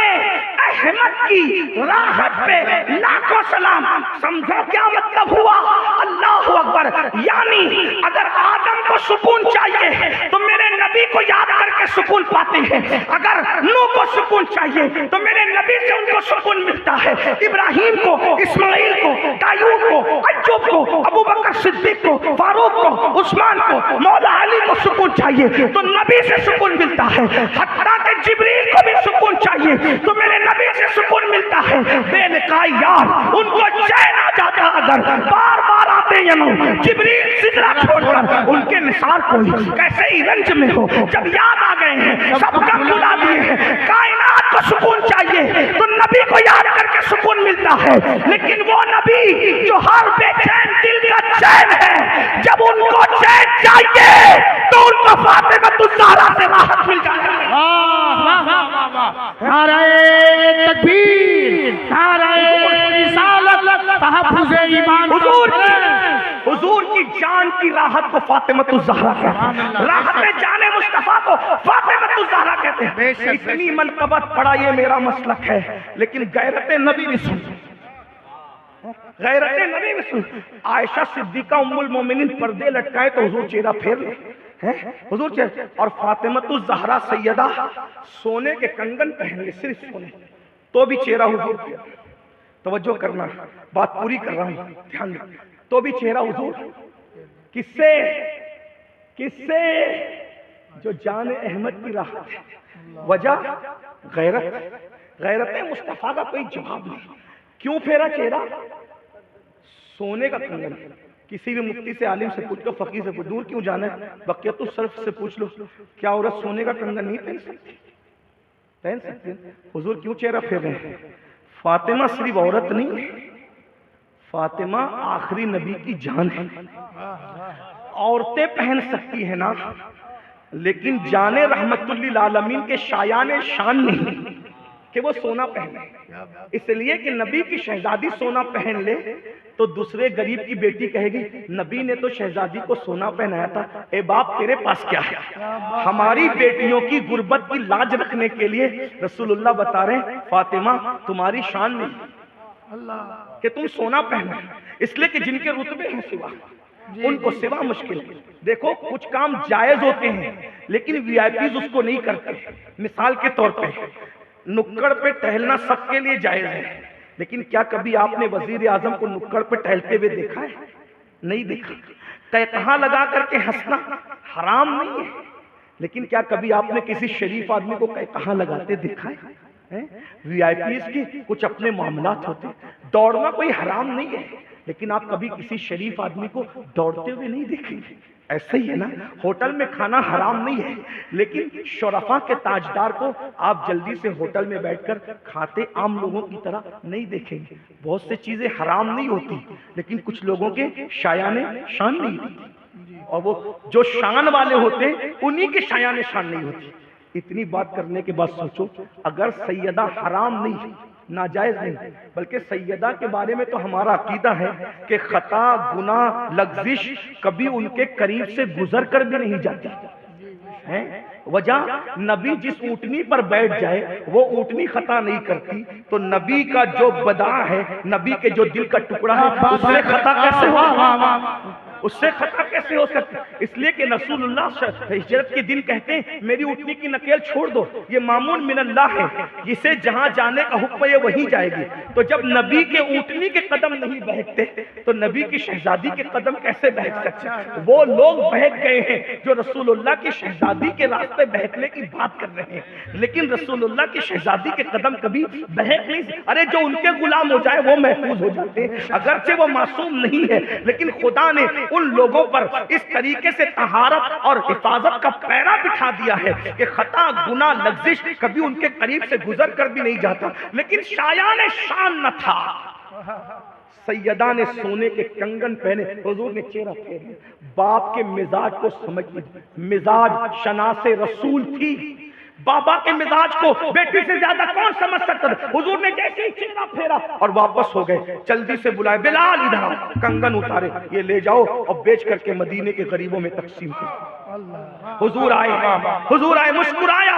احمد کی راحت پہ لاکھوں سلام. سمجھو کیا مطلب ہوا؟ اللہ اکبر. یعنی اگر آدم کو سکون چاہیے تو میرے نبی کو یاد کر کے سکون پاتے ہیں. اگر نوح کو سکون چاہیے تو میرے نبی سے ان کو سکون ملتا ہے. ابراہیم کو، اسماعیل کو، داؤد کو، ایوب کو، ابو بکر صدیق کو، فاروق کو، عثمان کو، مولا علی کو سکون چاہیے تو نبی سے سکون ملتا ہے. حتیٰ کہ جبریل کو بھی سکون چاہیے تو میرے نبی سے سکون ملتا ہے. بے نکائی یار ان کو چین آ جاتا اگر بار بار آتے ہیں جبریل سدرہ چھوڑ کر ان کے نثار کوئی کیسے ہی رنج میں ہو جب یاد آ گئے ہیں سب کم بلا دیے ہیں. کائنات کو سکون چاہیے تو نبی کو یاد کر کے سکون ملتا ہے. لیکن وہ نبی جو ہر بے چین دل کا چین ہے جب ان کو چین چاہیے تو ان کو فاطمہ الزہرا سے راحت مل جائے. نعرہ تکبیر، نعرہ رسالت، تحفظ ایمان. حضور کی جان کی راحت کو فاطمہ الزہرا کہتے ہیں. راحت جان مصطفیٰ کو فاطمہ الزہرا کہتے ہیں. اتنی منقبت پڑا یہ میرا مسلک ہے لیکن غیرت نبی بھی سن. غیرت نبی بھی سن. عائشہ صدیقہ ام المومنین پردے لٹکائے تو حضور چہرہ پھیر لے حضور چہرہ. اور فاطمہ الزہرا سیدہ سونے کے کنگن پہن لے صرف سونے تو بھی چہرہ حضور کیا. توجہ کرنا بات پوری کر رہا ہوں دھیان دے. تو بھی چہرہ حضور کس سے جو جان احمد کی راحت ہے. وجہ غیرت مصطفیٰ کا کوئی جواب نہیں. کیوں پھیرا چہرہ؟ سونے کا کنگن. کسی بھی مفتی سے، عالم سے پوچھ لو، فقیر سے پوچھ، دور کیوں جانا ہے؟ بقیت الصرف سے پوچھ لو کیا عورت سونے کا کنگن نہیں پہن سکتی؟ پہن سکتی. حضور کیوں چہرہ پھیر رہے ہیں؟ فاطمہ صرف عورت نہیں ہے، فاطمہ آخری نبی کی جان ہے. عورتیں پہن سکتی ہیں نا لیکن جان رحمت للعالمین کے شایان شان نہیں کہ وہ سونا پہنے. اس لیے کہ نبی کی شہزادی سونا پہن لے تو دوسرے غریب کی بیٹی کہے گی نبی نے تو شہزادی کو سونا پہنایا تھا. اے باپ تیرے پاس کیا ہے؟ ہماری بیٹیوں کی غربت کی لاج رکھنے کے لیے رسول اللہ بتا رہے ہیں فاطمہ تمہاری شان نہیں کہ تم سونا پہنو. اس لیے کہ جن کے رتبے ہیں سوا ان کو سوا مشکل. دیکھو کچھ کام جائز ہوتے ہیں لیکن وی آئی پیز اس کو نہیں کرتے. مثال کے طور پہ نکڑ پہ ٹہلنا سب کے لیے جائز ہے لیکن کیا کبھی آپ نے وزیر اعظم کو نکڑ پہ ٹہلتے ہوئے دیکھا ہے؟ نہیں دیکھا. کہاں لگا کر کے ہنسنا حرام نہیں ہے لیکن کیا کبھی آپ نے کسی شریف آدمی کو کہاں لگاتے دیکھا ہے؟ وی آئی پیز کی کچھ اپنے معاملات ہوتے. دوڑنا کوئی حرام نہیں ہے لیکن آپ کبھی کسی شریف آدمی کو دوڑتے ہوئے نہیں دیکھیں گے. ایسا ہی ہے نا، ہوٹل میں کھانا حرام نہیں ہے لیکن شرفا کے تاجدار کو آپ جلدی سے ہوٹل میں بیٹھ کر کھاتے عام لوگوں کی طرح نہیں دیکھیں گے. بہت سے چیزیں حرام نہیں ہوتی لیکن کچھ لوگوں کے شایان شان نہیں ہوتی اور وہ جو شان والے ہوتے ہیں انہی کے شایان شان نہیں ہوتی. اتنی بات کرنے کے بعد سوچو اگر سیدہ حرام نہیں، ناجائز نہیں، بلکہ سیدہ کے بارے میں تو ہمارا عقیدہ ہے کہ خطا، گناہ، لغزش کبھی ان کے قریب سے گزر کر بھی نہیں جاتی. وجہ نبی جس اونٹنی پر بیٹھ جائے وہ اونٹنی خطا نہیں کرتی تو نبی کا جو بدع ہے، نبی کے جو دل کا ٹکڑا ہے اس سے خطا کیسے ہو؟ اس سے خطا کیسے ہو سکتا؟ اس لیے کہ رسول اللہ ہجرت کے دن کہتے ہیں میری اونٹنی کی نکیل چھوڑ دو، یہ مامون من اللہ ہے، جسے جہاں جانے کا حکم ہے وہیں جائے گی. تو جب نبی کے اونٹنی کے قدم نہیں بہکتے تو نبی کی شہزادی کے قدم کیسے بہک سکتے؟ وہ لوگ بہک گئے ہیں جو رسول اللہ کی شہزادی کے راستے بہکنے کی بات کر رہے ہیں لیکن رسول اللہ کی شہزادی کے قدم کبھی بہک نہیں. ارے جو ان کے غلام ہو جائے وہ محفوظ ہو جاتے ہیں، اگرچہ وہ معصوم نہیں ہے لیکن خدا نے ان لوگوں پر اس طریقے سے طہارت اور حفاظت کا پیرا بٹھا دیا ہے کہ خطا، گناہ، لغزش کبھی ان کے قریب سے گزر کر بھی نہیں جاتا. لیکن شایان شان نہ تھا. سیدہ نے سونے کے کنگن پہنے، حضور نے چہرہ پھیرا. باپ کے مزاج کو سمجھ لیجیے، مزاج شناس رسول تھی. بابا کے مزاج کو بیٹی سے زیادہ کون سمجھ سکتا تھا؟ حضور نے جیسے ہی چہرہ پھیرا اور واپس ہو گئے. جلدی سے بلائے بلال ادھر آؤ، کنگن اتارے، یہ لے جاؤ اور بیچ کر کے مدینے کے غریبوں میں تقسیم کرو. حضور آئے مسکرایا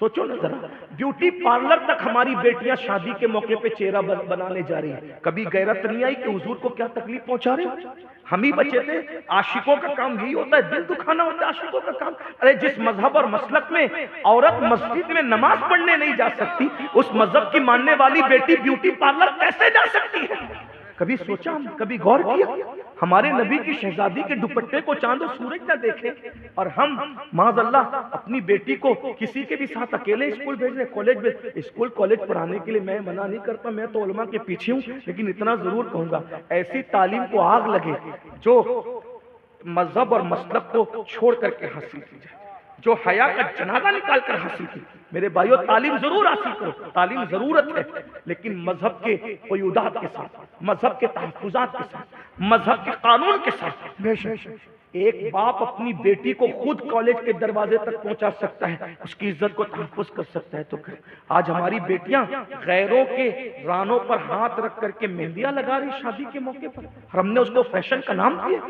سوچو نا ذرا، بیوٹی پارلر تک ہماری بیٹیاں شادی کے موقع پہ چہرہ بنانے جا رہی ہیں. کبھی غیرت نہیں آئی کہ حضور کو کیا تکلیف پہنچا رہے ہو؟ ہم ہی بچے تھے. عاشقوں کا کام یہی ہوتا ہے، دل دکھانا ہوتا ہے عاشقوں کا کام. ارے جس مذہب اور مسلک میں عورت مسجد میں نماز پڑھنے نہیں جا سکتی، اس مذہب کی ماننے والی بیٹی بیوٹی پارلر کیسے جا سکتی ہے؟ کبھی سوچا، کبھی غور کیا؟ ہمارے نبی کی شہزادی کے دوپٹے کو چاند و سورج نہ دیکھے، اور ہم معاذ اللہ اپنی بیٹی کو کسی کے بھی ساتھ اکیلے اسکول بھیج رہے، کالج بھیج. اسکول کالج پڑھانے کے لیے میں منع نہیں کرتا، میں تو علماء کے پیچھے ہوں، لیکن اتنا ضرور کہوں گا ایسی تعلیم کو آگ لگے جو مذہب اور مسلک کو چھوڑ کر کے حاصل کی جائے، جو حیا کا جنازہ نکال کر حاصل کی. میرے بھائیو، تعلیم ضرور حاصل کرو، تعلیم ضرورت ہے، لیکن مذہب کے قیودات کے ساتھ، مذہب کے تحفظات کے ساتھ، مذہب کے قانون کے ساتھ. ایک باپ اپنی بیٹی کو خود کالج کے دروازے تک پہنچا سکتا ہے، اس کی عزت کو تحفظ کر سکتا ہے تو کرے. آج ہماری بیٹیاں غیروں کے رانوں پر ہاتھ رکھ کر کے مہندیاں لگا رہی شادی کے موقع پر، اور ہم نے اس کو فیشن کا نام دیا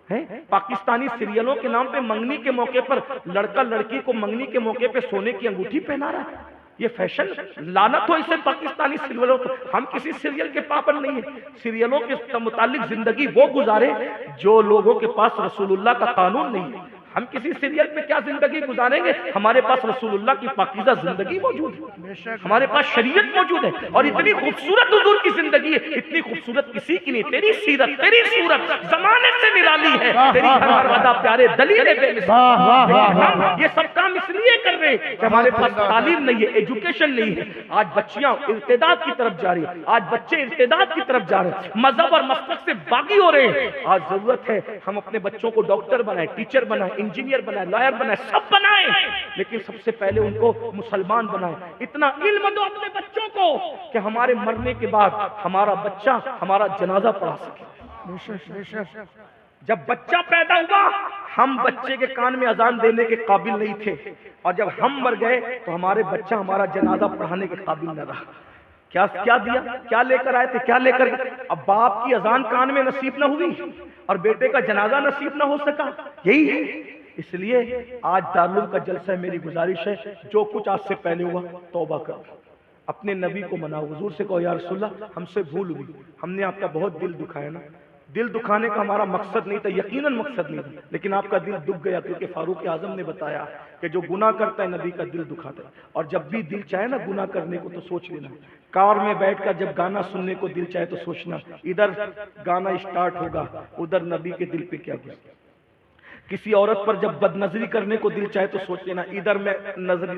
ہے. پاکستانی سیریلوں کے نام پہ منگنی کے موقع پر لڑکا لڑکی کو منگنی کے موقع پہ سونے کی انگوٹھی پہنا رہا ہے. یہ فیشن، لعنت ہو اسے پاکستانی سیریلوں پر. ہم کسی سیریل کے پابند نہیں ہیں. سیریلوں کے متعلق زندگی وہ گزارے جو لوگوں کے پاس رسول اللہ کا قانون نہیں ہے. ہم کسی سیریل پہ کیا زندگی گزاریں گے؟ ہمارے پاس رسول اللہ کی پاکیزہ زندگی موجود ہے، ہمارے پاس شریعت موجود ہے، اور اتنی خوبصورت حضور کی زندگی ہے، اتنی خوبصورت کسی کی نہیں. تیری سیرت، تیری صورت زمانے سے نرالی ہے، تیری ہر ادا پیارے دلیل بے مثال. ہم یہ سب کام اس لیے کر رہے ہیں کہ ہمارے پاس تعلیم نہیں ہے، ایجوکیشن نہیں ہے. آج بچیاں ارتداد کی طرف جا رہی ہیں، آج بچے ارتداد کی طرف جا رہے ہیں، مذہب اور مسلک سے باغی ہو رہے ہیں. آج ضرورت ہے ہم اپنے بچوں کو ڈاکٹر بنائیں، ٹیچر بنائیں، انجینئر بنائیں، لائر بنائیں، سب بنائیں، لیکن سب سے پہلے ان کو مسلمان بنائیں. اتنا علم دو اپنے بچوں کو کہ ہمارے مرنے کے بعد ہمارا بچہ ہمارا جنازہ پڑھا سکے. جب بچہ پیدا ہوا ہم بچے کے کان میں اذان دینے کے قابل نہیں تھے، اور جب ہم مر گئے تو ہمارے بچہ ہمارا جنازہ پڑھانے کے قابل نہ رہا. کیا دیا، کیا لے کر آئے تھے، کیا لے کر گئے؟ اب باپ کی اذان کان میں نصیب نہ ہوئی اور بیٹے کا جنازہ نصیب نہ ہو سکا. یہی ہے. اس لیے آج دارالعلوم کا جلسہ ہے، میری گزارش ہے جو کچھ آج سے پہلے ہوا توبہ کرو، اپنے نبی کو مناؤ، حضور سے کہو یا رسول اللہ ہم سے بھول ہوئی، ہم نے آپ کا بہت دل دکھایا نا. دل دکھانے کا ہمارا مقصد نہیں تھا، یقیناً مقصد نہیں تھا، لیکن آپ کا دل دکھ گیا کیونکہ فاروق اعظم نے بتایا کہ جو گناہ کرتا ہے نبی کا دل دکھاتا ہے. اور جب بھی دل چاہے نا گناہ کرنے کو تو سوچ لینا، کار میں بیٹھ کر جب گانا سننے کو دل چاہے تو سوچنا ادھر گانا اسٹارٹ ہوگا ادھر نبی کے دل پہ کیا گزرے. کسی عورت پر جب بد نظری کرنے کو دل چاہے تو سوچ لینا ادھر میں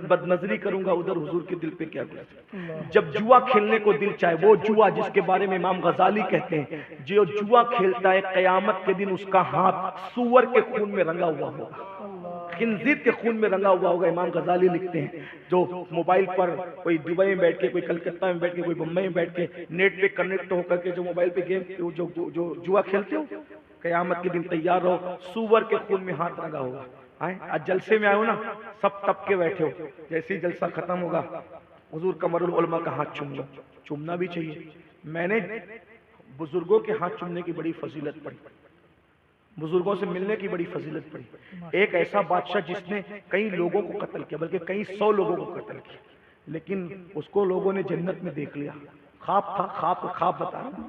بد نظری کروں گا ادھر حضور کے دل پہ کیا گزرے. جب جوا کھیلنے کو دل چاہے، وہ جوا جس کے بارے میں امام غزالی کہتے ہیں جو جوا کھیلتا ہے قیامت کے دن اس کا ہاتھ سور کے خون میں رنگا ہوا ہوگا، خنزیر کے خون میں رنگا ہوا ہوگا. امام غزالی لکھتے ہیں جو موبائل پر کوئی دبئی میں بیٹھ کے، کوئی کلکتہ میں بیٹھ کے، کوئی بمبئی میں بیٹھ کے نیٹ پہ کنیکٹ ہو کر کے جو موبائل پہ گیم جو جوا کھیلتے ہو، قیامت کے دن تیار رہو، سور کے خون میں ہاتھ رنگا ہوگا. آج جلسے میں آئے ہو نا، سب تب کے بیٹھے ہو، جیسے ہی جلسہ ختم ہوگا حضور قمر العلماء کا ہاتھ چومنا، چومنا بھی چاہیے. میں نے بزرگوں کے ہاتھ چومنے کی بڑی فضیلت پڑھی، بزرگوں سے ملنے کی بڑی فضیلت پڑھی. ایک ایسا بادشاہ جس نے کئی لوگوں کو قتل کیا، بلکہ کئی 100 لوگوں کو قتل کیا، لیکن اس کو لوگوں نے جنت میں دیکھ لیا. خواب تھا، خواب بتا رہا.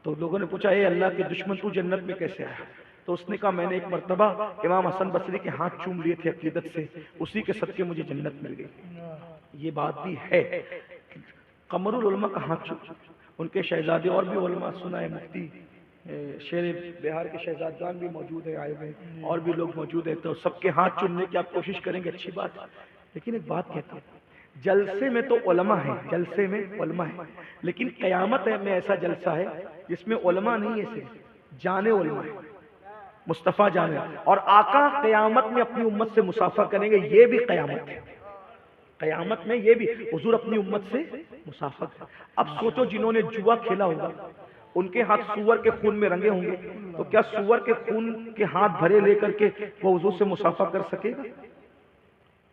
تو لوگوں نے پوچھا اے اللہ کے دشمن تو جنت میں کیسے آیا؟ تو اس نے کہا میں نے ایک مرتبہ امام حسن بصری کے ہاتھ چوم لیے تھے عقیدت سے، اسی کے صدقے مجھے جنت مل گئی. یہ بات بھی ہے. قمر العلماء کا ہاتھ چوم، ان کے شہزادے اور بھی علماء سنا ہے، مفتی شیر بہار کے شہزادگان بھی موجود ہیں آئے ہوئے، اور بھی لوگ موجود ہیں، تو سب کے ہاتھ چومنے کی آپ کوشش کریں گے، اچھی بات ہے. لیکن ایک بات کہتا ہوں، جلسے میں تو علماء ہیں، جلسے میں علماء ہیں، لیکن قیامت میں ایسا جلسہ ہے جس میں علماء نہیں ہے، صرف جانے علماء ہیں، مصطفیٰ جانے. اور آقا قیامت میں اپنی امت سے مصافحہ کریں گے، یہ بھی قیامت ہے. قیامت میں یہ بھی حضور اپنی امت سے مصافحہ کریں. اب سوچو جنہوں نے جوا کھیلا ہوگا ان کے ہاتھ سور کے خون میں رنگے ہوں گے، تو کیا سور کے خون کے ہاتھ بھرے لے کر کے وہ حضور سے مصافحہ کر سکے گا؟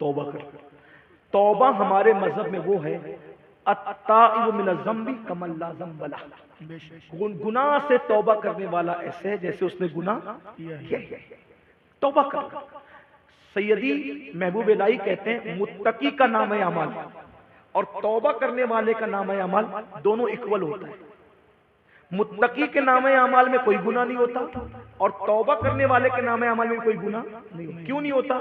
توبہ کر. توبہ ہمارے مذہب میں وہ ہے التائب من الذنب کمن لا ذنب لہ، گناہ سے توبہ کرنے والا ایسے ہے جیسے اس نے گناہ کیا. توبہ کر. سیدی محبوب الہی کہتے ہیں متقی کا نام اعمال اور توبہ کرنے والے کا نام اعمال دونوں اکول ہوتا ہے. متقی کے نام اعمال میں کوئی گناہ نہیں ہوتا اور توبہ کرنے والے کے نام اعمال میں کوئی گناہ نہیں ہوتا. کیوں نہیں ہوتا؟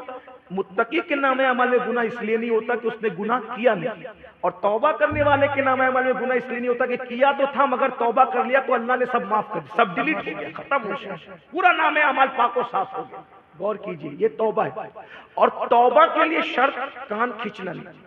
متقی کے نام اعمال میں گناہ اس لیے نہیں ہوتا کہ اس نے گناہ کیا نہیں, اور توبہ کرنے والے کے نام اعمال میں گناہ اس لیے نہیں ہوتا کہ کیا تو تھا مگر توبہ کر لیا تو اللہ نے سب معاف کر دیا, سب ڈیلیٹ ہو گیا, ختم ہو گیا, پورا نام اعمال پاک و صاف ہو گیا. غور کیجئے, یہ توبہ ہے. اور توبہ کے لیے شرط کان کھینچنا نہیں,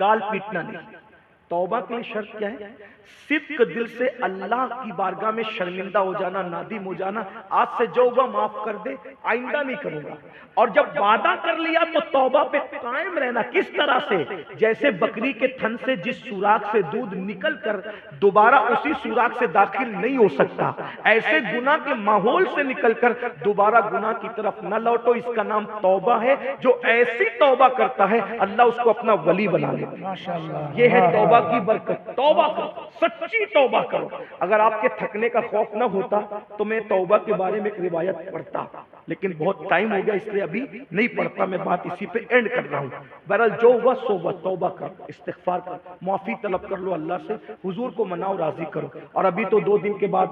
گال پیٹنا نہیں. توبہ کے لیے شرط کیا ہے؟ صدق دل سے اللہ کی بارگاہ میں شرمندہ ہو جانا, نادم ہو جانا, آج سے جو ہوگا معاف کر دے, آئندہ نہیں کروں گا. اور جب وعدہ کر لیا تو توبہ پہ قائم رہنا. کس طرح سے؟ جیسے بکری کے تھن سے جس سوراخ سے دودھ نکل کر دوبارہ اسی سوراخ سے داخل نہیں ہو سکتا, ایسے گناہ کے ماحول سے نکل کر دوبارہ گناہ کی طرف نہ لوٹو. اس کا نام توبہ ہے. جو ایسی توبہ کرتا ہے اللہ اس کو اپنا ولی بنا لیتا ہے. ماشاءاللہ, یہ ہے توبہ کی برکت. توبہ کرو, سچی توبہ کرو. اگر آپ کے تھکنے کا خوف نہ ہوتا تو میں توبہ کے بارے میں ایک روایت پڑھتا, لیکن بہت ٹائم ہو گیا اس لیے ابھی نہیں پڑھتا. میں بات اسی پہ اینڈ کر رہا ہوں. بہرحال جو ہوا سو ہوا, توبہ کرو, استغفار کرو, معافی طلب کر لو اللہ سے, حضور کو مناؤ, راضی کرو. اور ابھی تو 2 دن کے بعد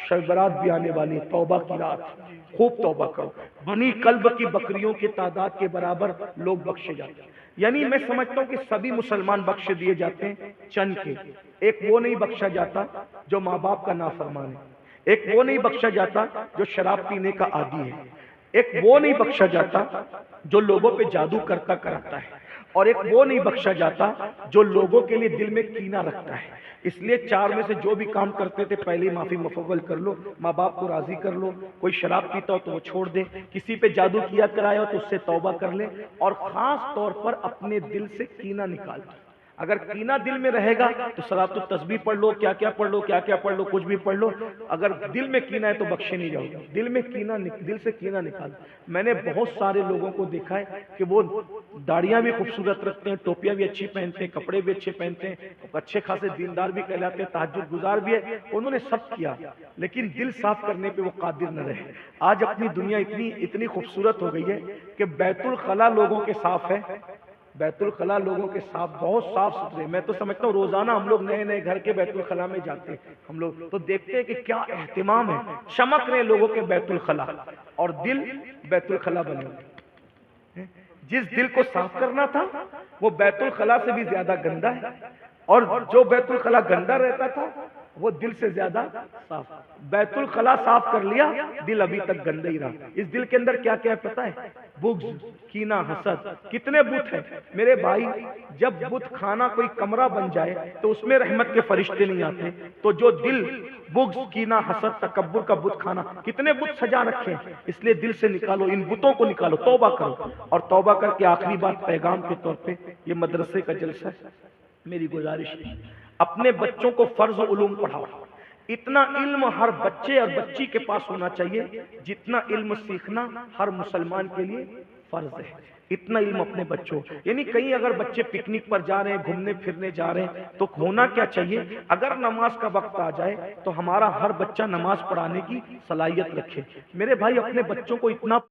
شب برات بھی آنے والی ہے. توبہ کی رات, خوب توبہ کرو. بنی قلب کی بکریوں کی تعداد کے برابر لوگ بخشے جاتے ہیں. یعنی میں سمجھتا ہوں کہ سبھی مسلمان بخشے دیے جاتے ہیں چند کے. ایک وہ نہیں بخشا جاتا جو ماں باپ کا نافرمان ہے, ایک وہ نہیں بخشا جاتا جو شراب پینے کا عادی ہے, ایک وہ نہیں بخشا جاتا جو لوگوں پہ جادو کرتا کراتا ہے, اور ایک وہ نہیں بخشا جاتا جو لوگوں کے لیے دل میں کینہ رکھتا ہے. اس لیے 4 میں سے جو بھی کام کرتے تھے پہلے معافی مفول کر لو, ماں باپ کو راضی کر لو. کوئی شراب پیتا ہو تو وہ چھوڑ دے, کسی پہ جادو کیا کرایا ہو تو اس سے توبہ کر لے, اور خاص طور پر اپنے دل سے کینہ نکال دے. اگر کینہ دل میں رہے گا تو صلاۃ التسبیح پڑھ لو, کیا کیا پڑھ لو, کیا کیا پڑھ لو, کچھ بھی پڑھ لو. اگر دل میں کینہ ہے تو بخشے نہیں جاؤ گے. دل میں کینہ, دل سے کینہ نکال. میں نے بہت سارے لوگوں کو دیکھا ہے کہ وہ داڑیاں بھی خوبصورت رکھتے ہیں, ٹوپیاں بھی اچھی پہنتے ہیں, کپڑے بھی اچھے پہنتے ہیں, اچھے خاصے دیندار بھی کہلاتے ہیں, تہجد گزار بھی ہے. انہوں نے سب کیا لیکن دل صاف کرنے پہ وہ قادر نہ رہے. آج اپنی دنیا اتنی خوبصورت ہو گئی ہے کہ بیت الخلا لوگوں کے صاف ہے, بیت الخلا لوگوں کے صاف, بہت صاف ستھرے. میں تو سمجھتا ہوں روزانہ ہم لوگ نئے نئے گھر کے بیت الخلا میں جاتے ہیں, ہم لوگ تو دیکھتے ہیں کہ کیا اہتمام ہے. چمک رہے لوگوں کے بیت الخلا, اور دل بیت الخلا بنے ہوئے. جس دل کو صاف کرنا تھا وہ بیت الخلا سے بھی زیادہ گندا ہے, اور جو بیت الخلا گندا رہتا تھا وہ دل سے زیادہ صاف. بیت الخلا صاف کر لیا, دل ابھی تک گندا ہی رہا. اس دل کے اندر کیا کیا ہے پتہ ہے؟ بغض, کینہ, حسد. کتنے بت ہیں میرے بھائی. جب بت خانہ کوئی کمرہ بن جائے تو اس میں رحمت کے فرشتے نہیں آتے. تو جو دل بغض, کینہ, حسد, تکبر کا بت خانہ, کتنے بت سجا رکھے ہیں. اس لیے دل سے نکالو, ان بتوں کو نکالو, توبہ کرو. اور توبہ کر کے آخری بات پیغام کے طور پہ, یہ مدرسے کا جلسہ ہے, میری گزارش ہے اپنے بچوں کو فرض علوم پڑھاؤ. اتنا علم ہر بچے اور بچی کے پاس ہونا چاہیے جتنا علم سیکھنا ہر مسلمان کے لیے فرض ہے. اتنا علم اپنے بچوں, یعنی کہیں اگر بچے پکنک پر جا رہے ہیں, گھومنے پھرنے جا رہے ہیں, تو ہونا کیا چاہیے؟ اگر نماز کا وقت آ جائے تو ہمارا ہر بچہ نماز پڑھانے کی صلاحیت رکھے. میرے بھائی اپنے بچوں کو اتنا